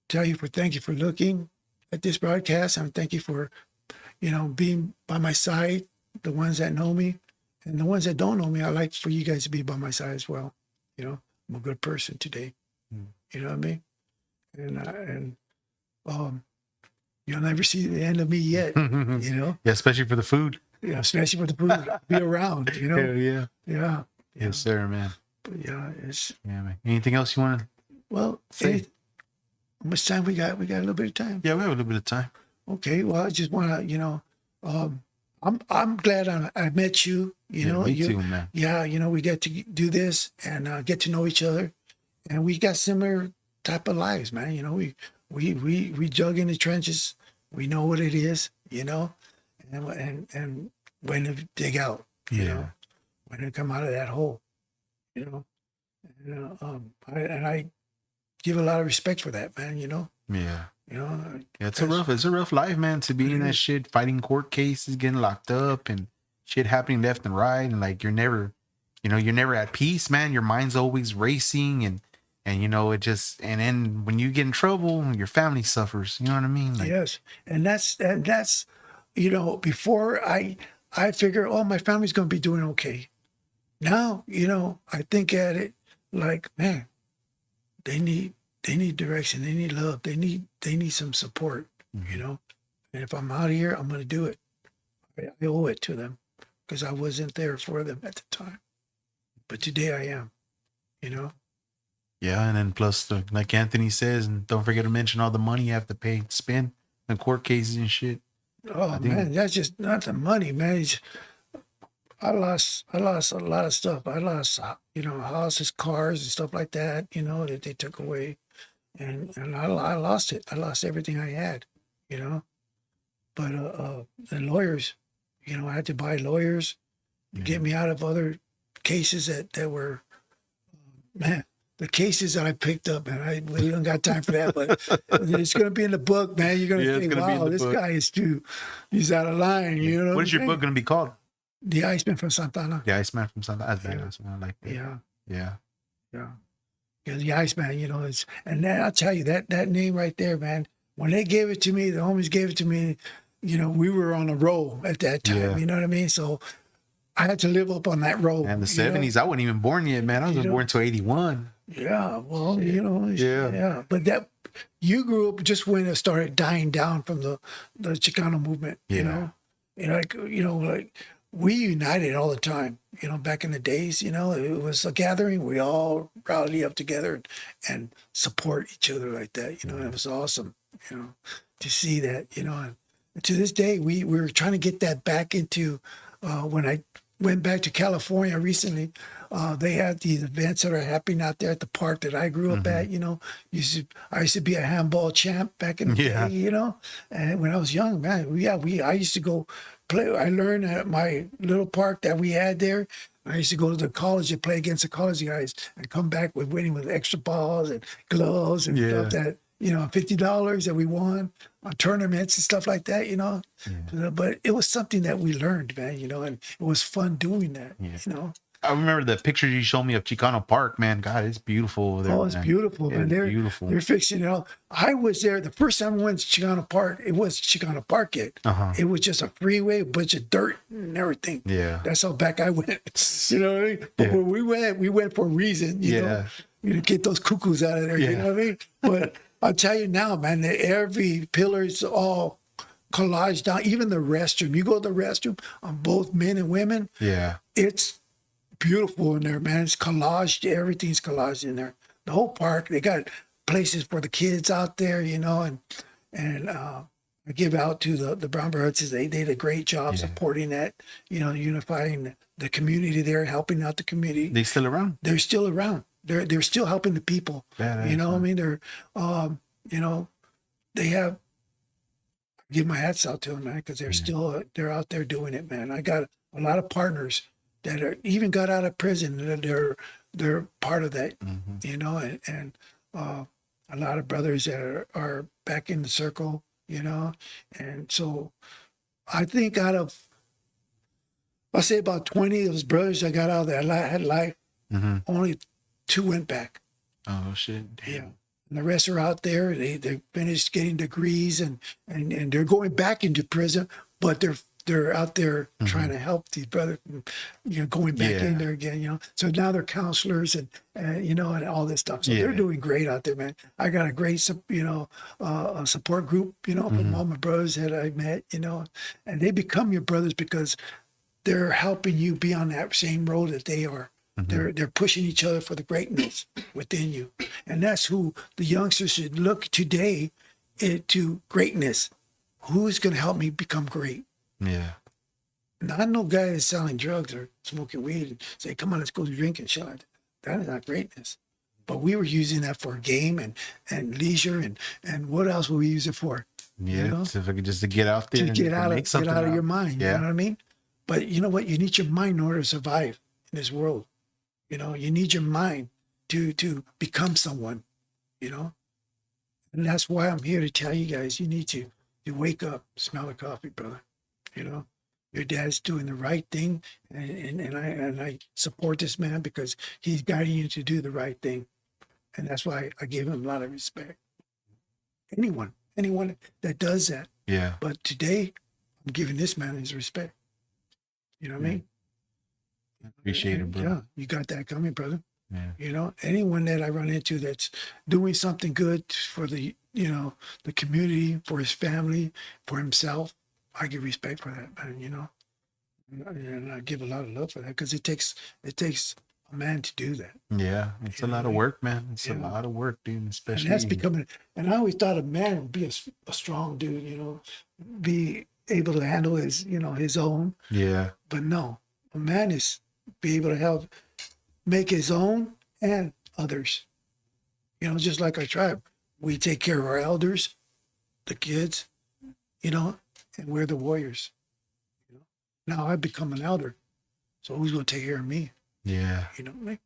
thank you for looking at this broadcast. And thank you for, you know, being by my side, the ones that know me. And the ones that don't know me, I like for you guys to be by my side as well. You know, I'm a good person today. You know what I mean? And you'll never see the end of me yet. You know? Yeah, especially for the food. Yeah, especially for the food. I'll be around, you know? Yeah. Yes, sir, man. But yeah, man. Anything else you want to say? How much time we got? We got a little bit of time. Yeah, we have a little bit of time. Okay, well, I just want to, you know, I'm glad I met you. You know, me too, man. Yeah, you know, we get to do this and get to know each other, and we got similar type of lives, man. You know, we jug in the trenches. We know what it is, you know, and when to dig out, you know, when to come out of that hole, you know, and I give a lot of respect for that, man. You know. Yeah. You know, it's a rough life, man, to be in that shit, fighting court cases, getting locked up and shit happening left and right. And like, you're never at peace, man. Your mind's always racing and, you know, and then when you get in trouble, your family suffers. You know what I mean? Like, yes. And that's, you know, before I figure, oh, my family's going to be doing okay. Now, you know, I think at it like, man, they need direction. They need love. They need some support, you know? And if I'm out here, I'm going to do it. I owe it to them because I wasn't there for them at the time. But today I am, you know? Yeah. And then plus, like Anthony says, and don't forget to mention all the money you have to spend in court cases and shit. Oh, man, that's just not the money, man. I lost a lot of stuff. I lost, you know, houses, cars, and stuff like that, you know, that they took away. And I lost it. I lost everything I had, you know. But the lawyers, you know, I had to buy lawyers to get me out of other cases that were, man, the cases that I picked up, and we don't got time for that, but it's going to be in the book, man. You're going to think, wow, this guy he's out of line, you know. What is your book going to be called? The Iceman from Santana. The Iceman from Santana. That's I like that. Yeah. Yeah, the Iceman, you know, and then I'll tell you that name right there, man. When they gave it to me, the homies gave it to me, you know, we were on a roll at that time, you know what I mean? So I had to live up on that roll. And the 70s, I wasn't even born yet, man. I was born until 81. Yeah, well, you know, yeah. But that you grew up just when it started dying down from the Chicano movement, you know, and like we united all the time, you know, back in the days, you know, it was a gathering. We all rally up together and support each other like that, you know, and it was awesome, you know, to see that, you know, and to this day, we were trying to get that back into, when I went back to California recently, they had these events that are happening out there at the park that I grew up at, you know. I used to be a handball champ back in the day, you know. And when I was young, man, I used to go play. I learned at my little park that we had there. I used to go to the college and play against the college guys and come back with winning with extra balls and gloves and stuff that, you know, $50 that we won on tournaments and stuff like that, you know. But it was something that we learned, man, you know, and it was fun doing that, you know. I remember the pictures you showed me of Chicano Park, man. God, it's beautiful there. Oh, it's beautiful, man. They're beautiful. They're fixing it all. I was there the first time I went to Chicano Park. It wasn't Chicano Park yet. It was just a freeway, a bunch of dirt and everything. Yeah, that's how back I went. You know what I mean? But when we went for a reason. You know, get those cuckoos out of there. You know what I mean? But I'll tell you now, man, that every pillar is all collaged down. Even the restroom. You go to the restroom on both men and women. Yeah, it's beautiful in there, man. It's collaged. Everything's collaged in there. The whole park. They got places for the kids out there, you know, and I give out to the Brown Birds. They did a great job supporting that, you know, unifying the community there, helping out the community. They still around? They're still around. They're still helping the people. You know what I mean? They're, you know, they have. Give my hats out to them, man, because they're out there doing it, man. I got a lot of partners that are even got out of prison. They're part of that, you know, and a lot of brothers that are back in the circle, you know, and so I think I'll say about 20 of those brothers that got out of there had life. Only 2 went back. Oh shit! Damn. Yeah. And the rest are out there. They finished getting degrees and they're going back into prison, but they're out there trying to help these brothers, you know, going back in there again, you know. So now they're counselors and you know, and all this stuff. So they're doing great out there, man. I got a great, you know, a support group, you know, from all my brothers that I met, you know, and they become your brothers because they're helping you be on that same road that they are. They're pushing each other for the greatness within you. And that's who the youngsters should look today to greatness. Who's going to help me become great? Yeah. Not no guy that's selling drugs or smoking weed and say, come on, let's go drink and shit like that. That is not greatness. But we were using that for game and leisure and what else would we use it for? Yeah, you know? So if I could just to get out there to get out of your mind. You know what I mean? But you know what? You need your mind in order to survive in this world. You know, you need your mind to become someone, you know? And that's why I'm here to tell you guys, you need to wake up, smell the coffee, brother. You know, your dad's doing the right thing. And I support this man because he's guiding you to do the right thing. And that's why I give him a lot of respect. Anyone that does that. Yeah. But today, I'm giving this man his respect. You know what I mean? Appreciate it, bro. Yeah, you got that coming, brother. Yeah. You know, anyone that I run into that's doing something good for the, you know, the community, for his family, for himself, I give respect for that, man, you know. And I give a lot of love for that because it takes a man to do that. Yeah, it's a lot of work, man. It's a lot of work, dude, especially. And that's becoming, and I always thought a man would be a strong dude, you know, be able to handle his, you know, his own. Yeah. But no, a man is be able to make his own and others. You know, just like our tribe, we take care of our elders, the kids, you know, and we're the warriors. You know? Now I've become an elder, so who's going to take care of me? Yeah. You know,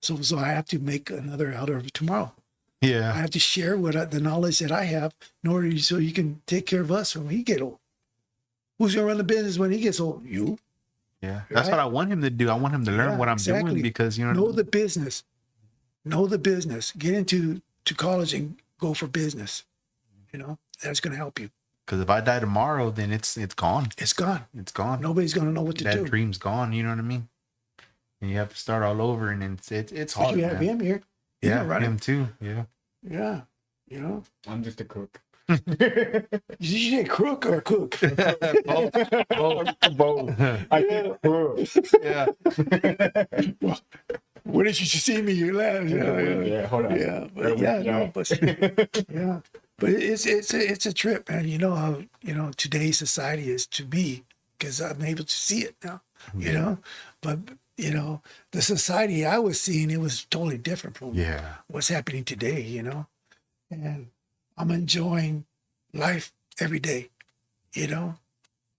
so I have to make another elder tomorrow. Yeah. I have to share the knowledge that I have in order so you can take care of us when we get old. Who's going to run the business when he gets old? You. Yeah, that's what I want him to do. I want him to learn what I'm doing because, you know the business. Know the business. Get into college and go for business. You know, that's going to help you. Because if I die tomorrow, then it's gone. It's gone. It's gone. Nobody's going to know what to do. That dream's gone. You know what I mean? And you have to start all over, and it's hard. But you have him here. Yeah, him too. Yeah. Yeah. You know, I'm just a cook. Did you say crook or cook? Both. I think crook. Yeah. Well, when did you see me? You laughed. Yeah, hold on. Yeah, but yeah, but it's a trip, man. You know how today's society is to me because I'm able to see it now. You know, but you know the society I was seeing, it was totally different from what's happening today. You know, and I'm enjoying life every day, you know.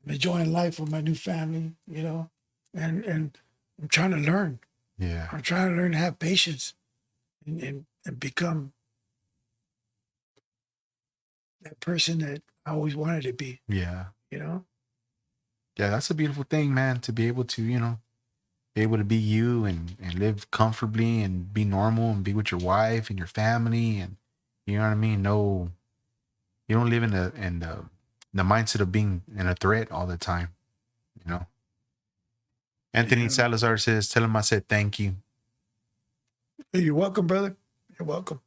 I'm enjoying life with my new family, you know, and I'm trying to learn. Yeah. I'm trying to learn to have patience and become that person that I always wanted to be. Yeah. You know? Yeah, that's a beautiful thing, man, to be able to, you know, be able to be you and live comfortably and be normal and be with your wife and your family, and you know what I mean. No, you don't live in the mindset of being in a threat all the time. You know. Anthony Salazar says, "Tell him I said thank you." Hey, you're welcome, brother. You're welcome.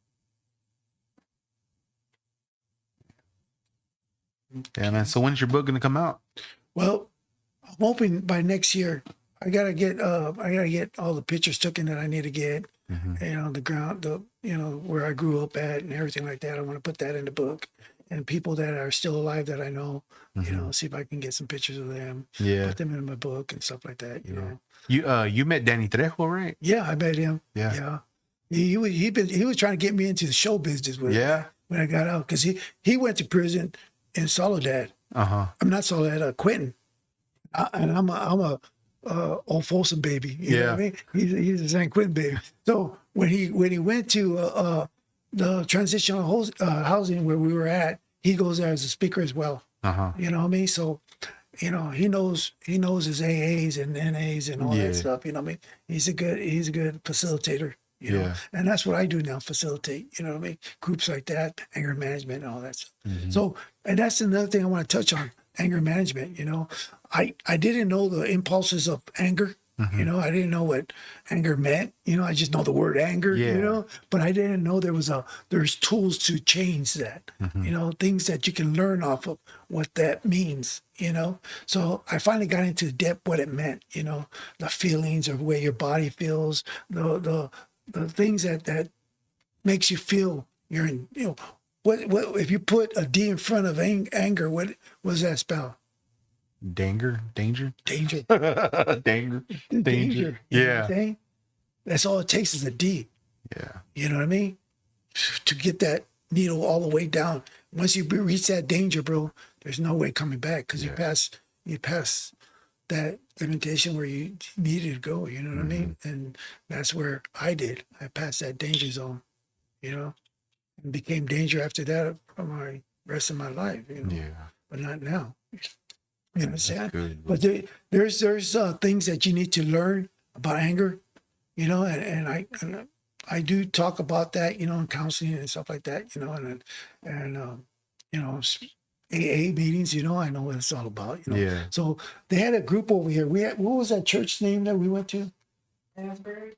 Yeah, man. So when's your book gonna come out? Well, I'm hoping by next year. I gotta get all the pictures taken that I need to get. You know, the ground, where I grew up at and everything like that. I want to put that in the book, and people that are still alive that I know. You know, see if I can get some pictures of them. Yeah. Put them in my book and stuff like that. You know. You met Danny Trejo, right? Yeah, I met him. Yeah. He was trying to get me into the show business when I got out, because he went to prison in Soledad. I'm not Soledad, Quentin. And I'm a old Folsom baby. You know what I mean? He's a San Quentin baby. So when he went to the transitional housing where we were at, he goes there as a speaker as well. You know what I mean? So, you know, he knows his AAs and NAs and all that stuff. You know what I mean? He's a good facilitator. You know, and that's what I do now, facilitate, you know what I mean? Groups like that, anger management and all that stuff. So, and that's another thing I want to touch on, anger management. You know, I didn't know the impulses of anger. You know, I didn't know what anger meant. You know, I just know the word anger, you know, but I didn't know there's tools to change that, you know, things that you can learn off of what that means, you know. So I finally got into depth what it meant, you know, the feelings of where your body feels, the things that makes you feel you're in, you know, what if you put a D in front of anger, what does that spell? Danger. Danger. Danger. You know Yeah. what I'm saying? That's all it takes is a D. Yeah. You know what I mean? To get that needle all the way down. Once you reach that danger, bro, there's no way coming back, because you pass that limitation where you needed to go. You know what I mean? And that's where I did. I passed that danger zone, you know, and became danger after that for my rest of my life. You know, but not now. You know what I'm saying? But there's things that you need to learn about anger, you know, and I do talk about that, you know, in counseling and stuff like that, you know, and you know, AA meetings, you know, I know what it's all about, you know. Yeah. So they had a group over here. What was that church name that we went to?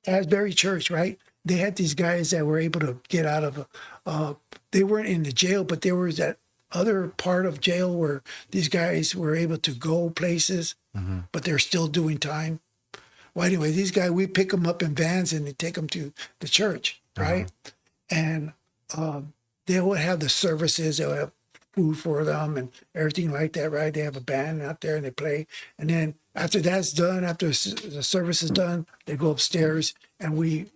Asbury Church, right? They had these guys that were able to get out of, they weren't in the jail, but there was that other part of jail where these guys were able to go places, but they're still doing time. Well, anyway, these guys, we pick them up in vans and they take them to the church, right? And they would have the services, they'll have food for them and everything like that, right? They have a band out there and they play. And then after that's done, after the service is done, they go upstairs and we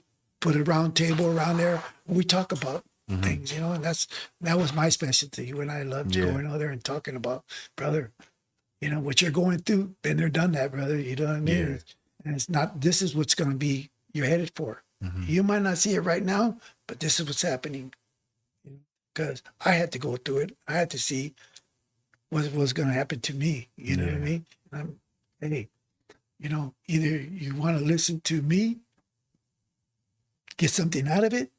put a round table around there and we talk about things, you know, and that was my specialty when I loved going out there and talking about, brother, you know, what you're going through, been there, done that, brother, you know what I mean? And it's not, this is what's going to be, you're headed for. You might not see it right now, but this is what's happening. Because I had to go through it. I had to see what was going to happen to me, you know what I mean? Hey, you know, either you want to listen to me, get something out of it,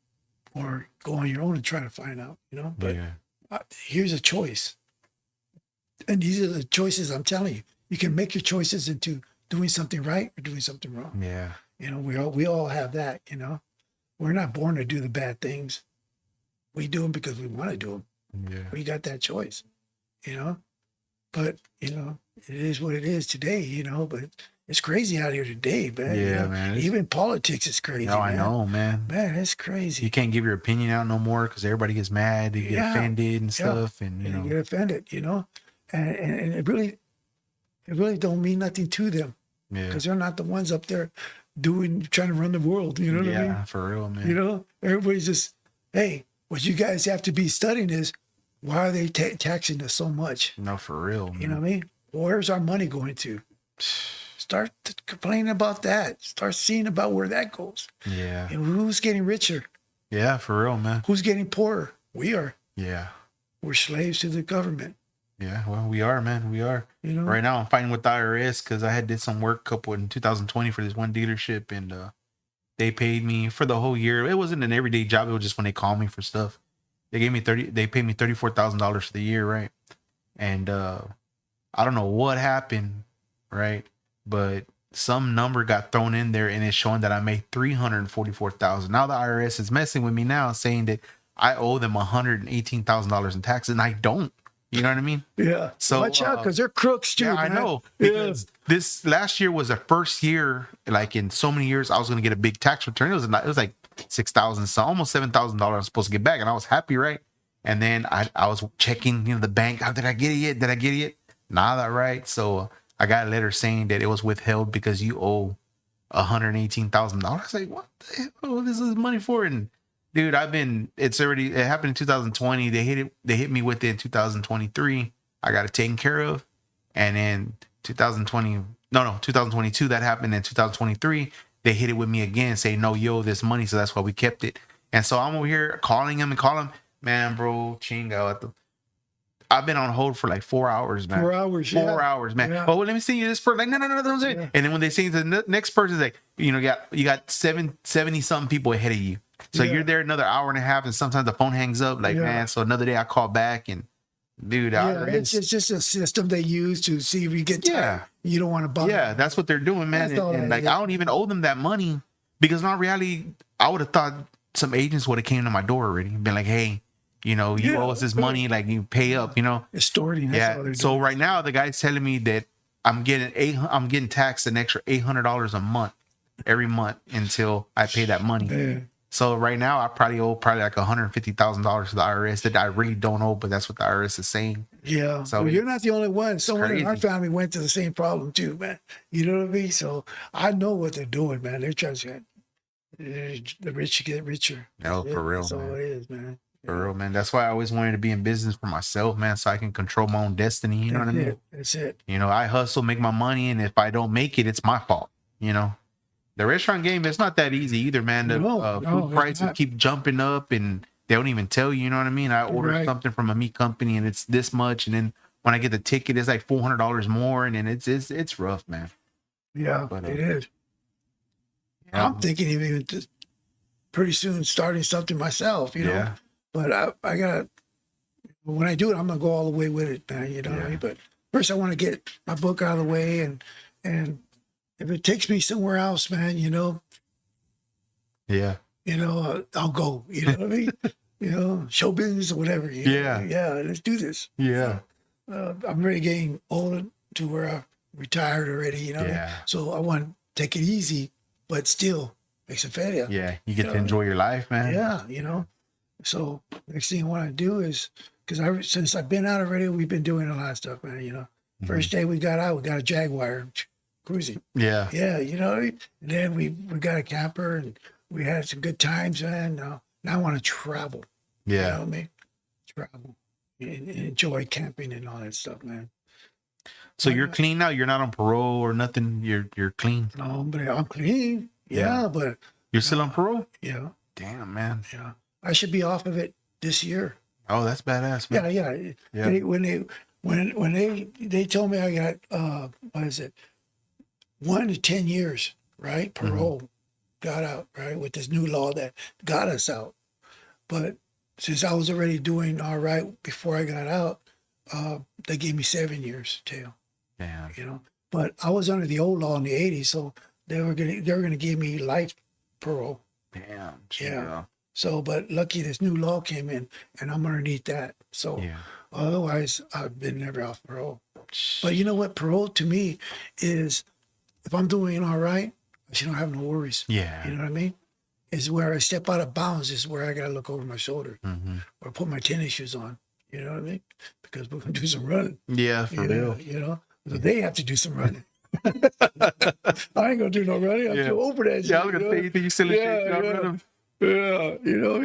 or go on your own and try to find out, you know? But here's a choice. And these are the choices I'm telling you. You can make your choices into doing something right or doing something wrong. Yeah. You know, we all have that, you know? We're not born to do the bad things. We do them because we want to do them. Yeah. We got that choice, you know? But, you know, it is what it is today, you know? But it's crazy out here today, man. Yeah, you know? man. Even politics is crazy. No, man. I know, man. Man, it's crazy. You can't give your opinion out no more because everybody gets mad, you get offended and stuff, and you know, get offended, you know, and it really don't mean nothing to them, because they're not the ones up there trying to run the world. You know what I mean? Yeah, for real, man. You know, everybody's just, hey, what you guys have to be studying is why are they taxing us so much? No, for real, man. You know what I mean? Where's our money going to? Start complaining about that. Start seeing about where that goes. Yeah. And who's getting richer? Yeah, for real, man. Who's getting poorer? We are. Yeah. We're slaves to the government. Yeah, well, we are, man. We are. You know, Right now, I'm fighting with the IRS because I did some work couple in 2020 for this one dealership, and they paid me for the whole year. It wasn't an everyday job. It was just when they call me for stuff. They gave me They paid me $34,000 for the year, right? And I don't know what happened, right? But some number got thrown in there, and it's showing that I made $344,000. Now the IRS is messing with me now, saying that I owe them $118,000 in taxes, and I don't. You know what I mean? Yeah. So watch out, because they're crooks too. Yeah, man. I know. Because this last year was the first year, like in so many years, I was going to get a big tax return. It was like $6,000, so almost $7,000 I was supposed to get back, and I was happy, right? And then I was checking, the bank. Oh, did I get it yet? Did I get it yet? Nah, that right. So I got a letter saying that it was withheld because you owe $118,000. I was like, what the hell? This is money for? And dude, it happened in 2020. They hit me with it in 2023. I got it taken care of. And then 2022, that happened in 2023. They hit it with me again, saying, no, you owe this money. So that's why we kept it. And so I'm over here calling him, man, bro, chinga. I've been on hold for like 4 hours, man. 4 hours, 4 hours, man. Yeah. Oh, well, let me see you this person. Like, no. Yeah. And then when they see the next person, like, you got 70 something people ahead of you. So Yeah. you're there another hour and a half, and sometimes the phone hangs up. Like, man, so another day I call back, and dude, it's just a system they use to see if you get tired. You don't want to bother. Yeah, that's what they're doing, man. That's all And that like, is. I don't even owe them that money, because in all reality, I would have thought some agents would have came to my door already and been like, hey, you owe us this money, like, you pay up, Extorting. That's all they're So doing. right now the guy's telling me that I'm getting taxed an extra $800 a month every month until I pay that money. Man. So right now I probably owe like $150,000 to the IRS that I really don't owe, but that's what the IRS is saying. Yeah. So Well, you're not the only one. Someone in our crazy. family went to the same problem too, man. You know what I mean? So I know what they're doing, man. They're trying to get the rich get richer. No, for real, That's all man. it is, man. For real, man. That's why I always wanted to be in business for myself, man, so I can control my own destiny. You know what I mean? That's it. I hustle, make my money, and if I don't make it, it's my fault. The restaurant game, it's not that easy either, man. The No, food it's prices not. keep jumping up, and they don't even tell you. You know what I mean? I order Right. something from a meat company, and it's this much, and then when I get the ticket, it's like $400 more, and then it's rough, man. Yeah, But, it is. Yeah. I'm thinking of even just pretty soon starting something myself, Yeah. But I gotta, when I do it, I'm gonna go all the way with it, man. You know what I Yeah. mean? But first, I want to get my book out of the way, and if it takes me somewhere else, man, Yeah. I'll go. You know what I mean? Show business or whatever. Yeah. Let's do this. Yeah. I'm really getting old to where I'm retired already. You know. What I mean? Yeah. So I want to take it easy, but still make some failure. Yeah. You get to enjoy your life, man. Yeah. So next thing I want to do is, because since I've been out already, we've been doing a lot of stuff, man. Mm-hmm. First day we got out, we got a Jaguar cruising. Yeah. Yeah, and then we got a camper, and we had some good times, man. Now I want to travel. You know Yeah. what I mean? Travel, and enjoy camping and all that stuff, man. So you're clean now? You're not on parole or nothing? You're clean? No, but I'm clean. Yeah. Yeah, but You're still on parole? yeah, Damn, man. yeah. I should be off of it this year. Oh, that's badass, man. Yeah. Yeah. When they told me I got what is it, 1 to 10 years, right? Parole, got out, right, with this new law that got us out. But since I was already doing all right before I got out, they gave me 7 years tail. Damn. But I was under the old law in the 80s, so they were gonna give me life parole. Damn. Yeah. So, but lucky this new law came in, and I'm underneath that. So, Yeah. otherwise, I've been never off parole. But you know what? Parole to me is, if I'm doing all right, I should not have no worries. Yeah. You know what I mean? Is where I step out of bounds is where I got to look over my shoulder or put my tennis shoes on. You know what I mean? Because we're going to do some running. Yeah, for real. So they have to do some running. I ain't going to do no running. I'm too over that shit. Yeah, I was gonna say, you think you still in shape? Yeah.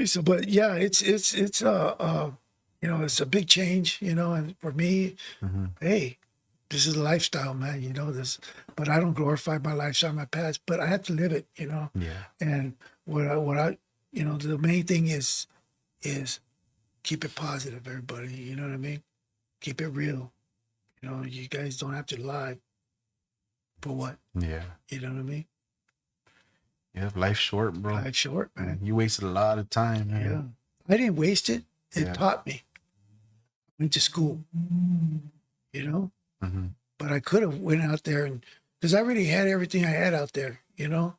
So, but yeah, it's it's a big change, and for me, hey, this is a lifestyle, man, this, but I don't glorify my lifestyle, my past, but I have to live it, Yeah. and what I the main thing is keep it positive, everybody, you know what I mean? keep it real. You know, you guys don't have to lie. For what? Yeah. You know what I mean? Yeah, life's short, bro. Life's short, man. You wasted a lot of time, man. Yeah. I didn't waste it. It taught me. I went to school, you know? Mm-hmm. But I could have went out there and, because I already had everything I had out there, you know?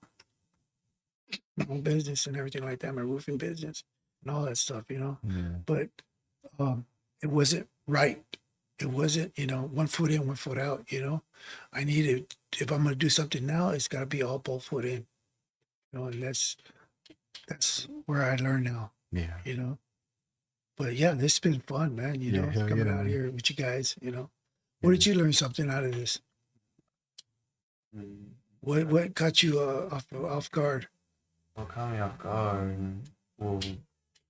My own business and everything like that, my roofing business and all that stuff, you know? Yeah. But it wasn't right. It wasn't, you know, 1 foot in, 1 foot out, you know? I needed, if I'm going to do something now, it's got to be all both foot in. You know, and that's where I learn now. Yeah. You know? But yeah, this has been fun, man, you know, coming out here with you guys, you know. What did you learn something out of this? What got you off guard? What caught me off guard? Well,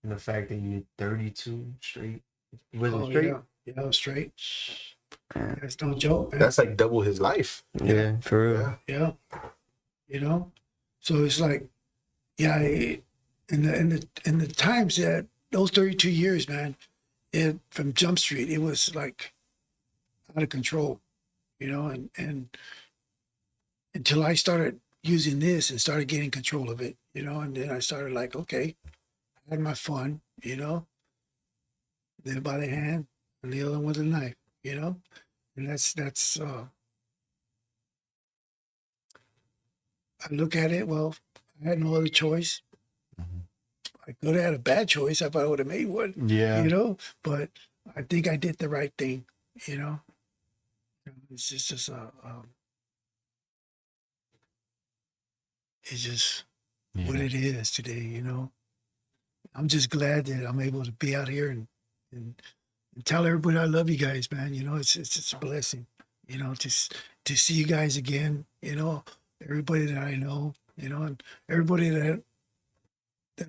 the fact that you did 32 straight. Was it straight? Yeah, I was straight. That's no joke, man. That's like double his life. Yeah, for real. Yeah. You know? So it's like, yeah, in the times that those 32 years, man, from Jump Street, it was like out of control, you know, and until I started using this and started getting control of it, you know, and then I started like, okay, I had my fun, you know, live by the hand and the other one with a knife, you know, and that's I look at it, well, I had no other choice. I could have had a bad choice if I would have made one. Yeah. You know, but I think I did the right thing, you know. It's just it's just what it is today, you know. I'm just glad that I'm able to be out here and tell everybody I love you guys, man. You know, it's just a blessing, you know, to see you guys again, you know, everybody that I know, you know, and everybody that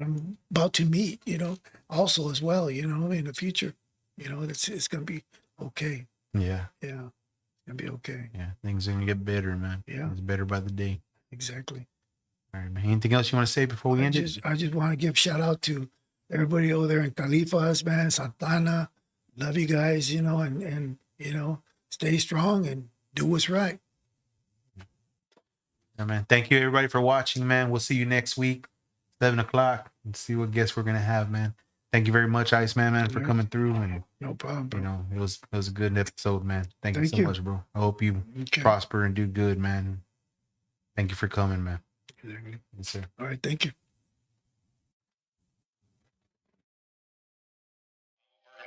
I'm about to meet, you know, also as well, you know, in the future, you know, it's going to be okay. Yeah. Yeah. It's going to be okay. Yeah. Things are going to get better, man. Yeah. It's better by the day. Exactly. All right, man. Anything else you want to say before we end it? I just want to give shout out to everybody over there in Califas, man, Santana. Love you guys, you know, and you know, stay strong and do what's right. Yeah, man. Thank you everybody for watching, man. We'll see you next week, 7 o'clock, and see what guests we're gonna have, man. Thank you very much, Iceman, man, for coming through, and no problem, bro. You know, it was a good episode, man. Thank you so much, bro. I hope you Okay. prosper and do good, man. Thank you for coming, man. Exactly. Yes, sir. All right, thank you.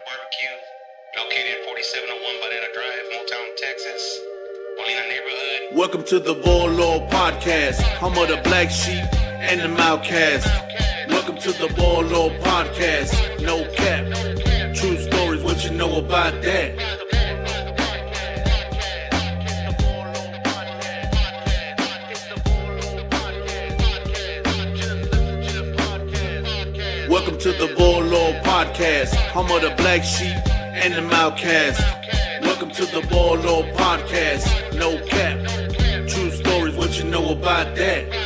Barbecue, located at 4701 Banana Drive, Motown, Texas, Molina neighborhood. Welcome to the Volo podcast, home of the black sheep and the outcast. Welcome to the Volo podcast, no cap, true stories, what you know about that? Welcome to the Volo podcast, home of the black sheep and the outcast. Welcome to the Volo podcast, no cap, true stories, what you know about that?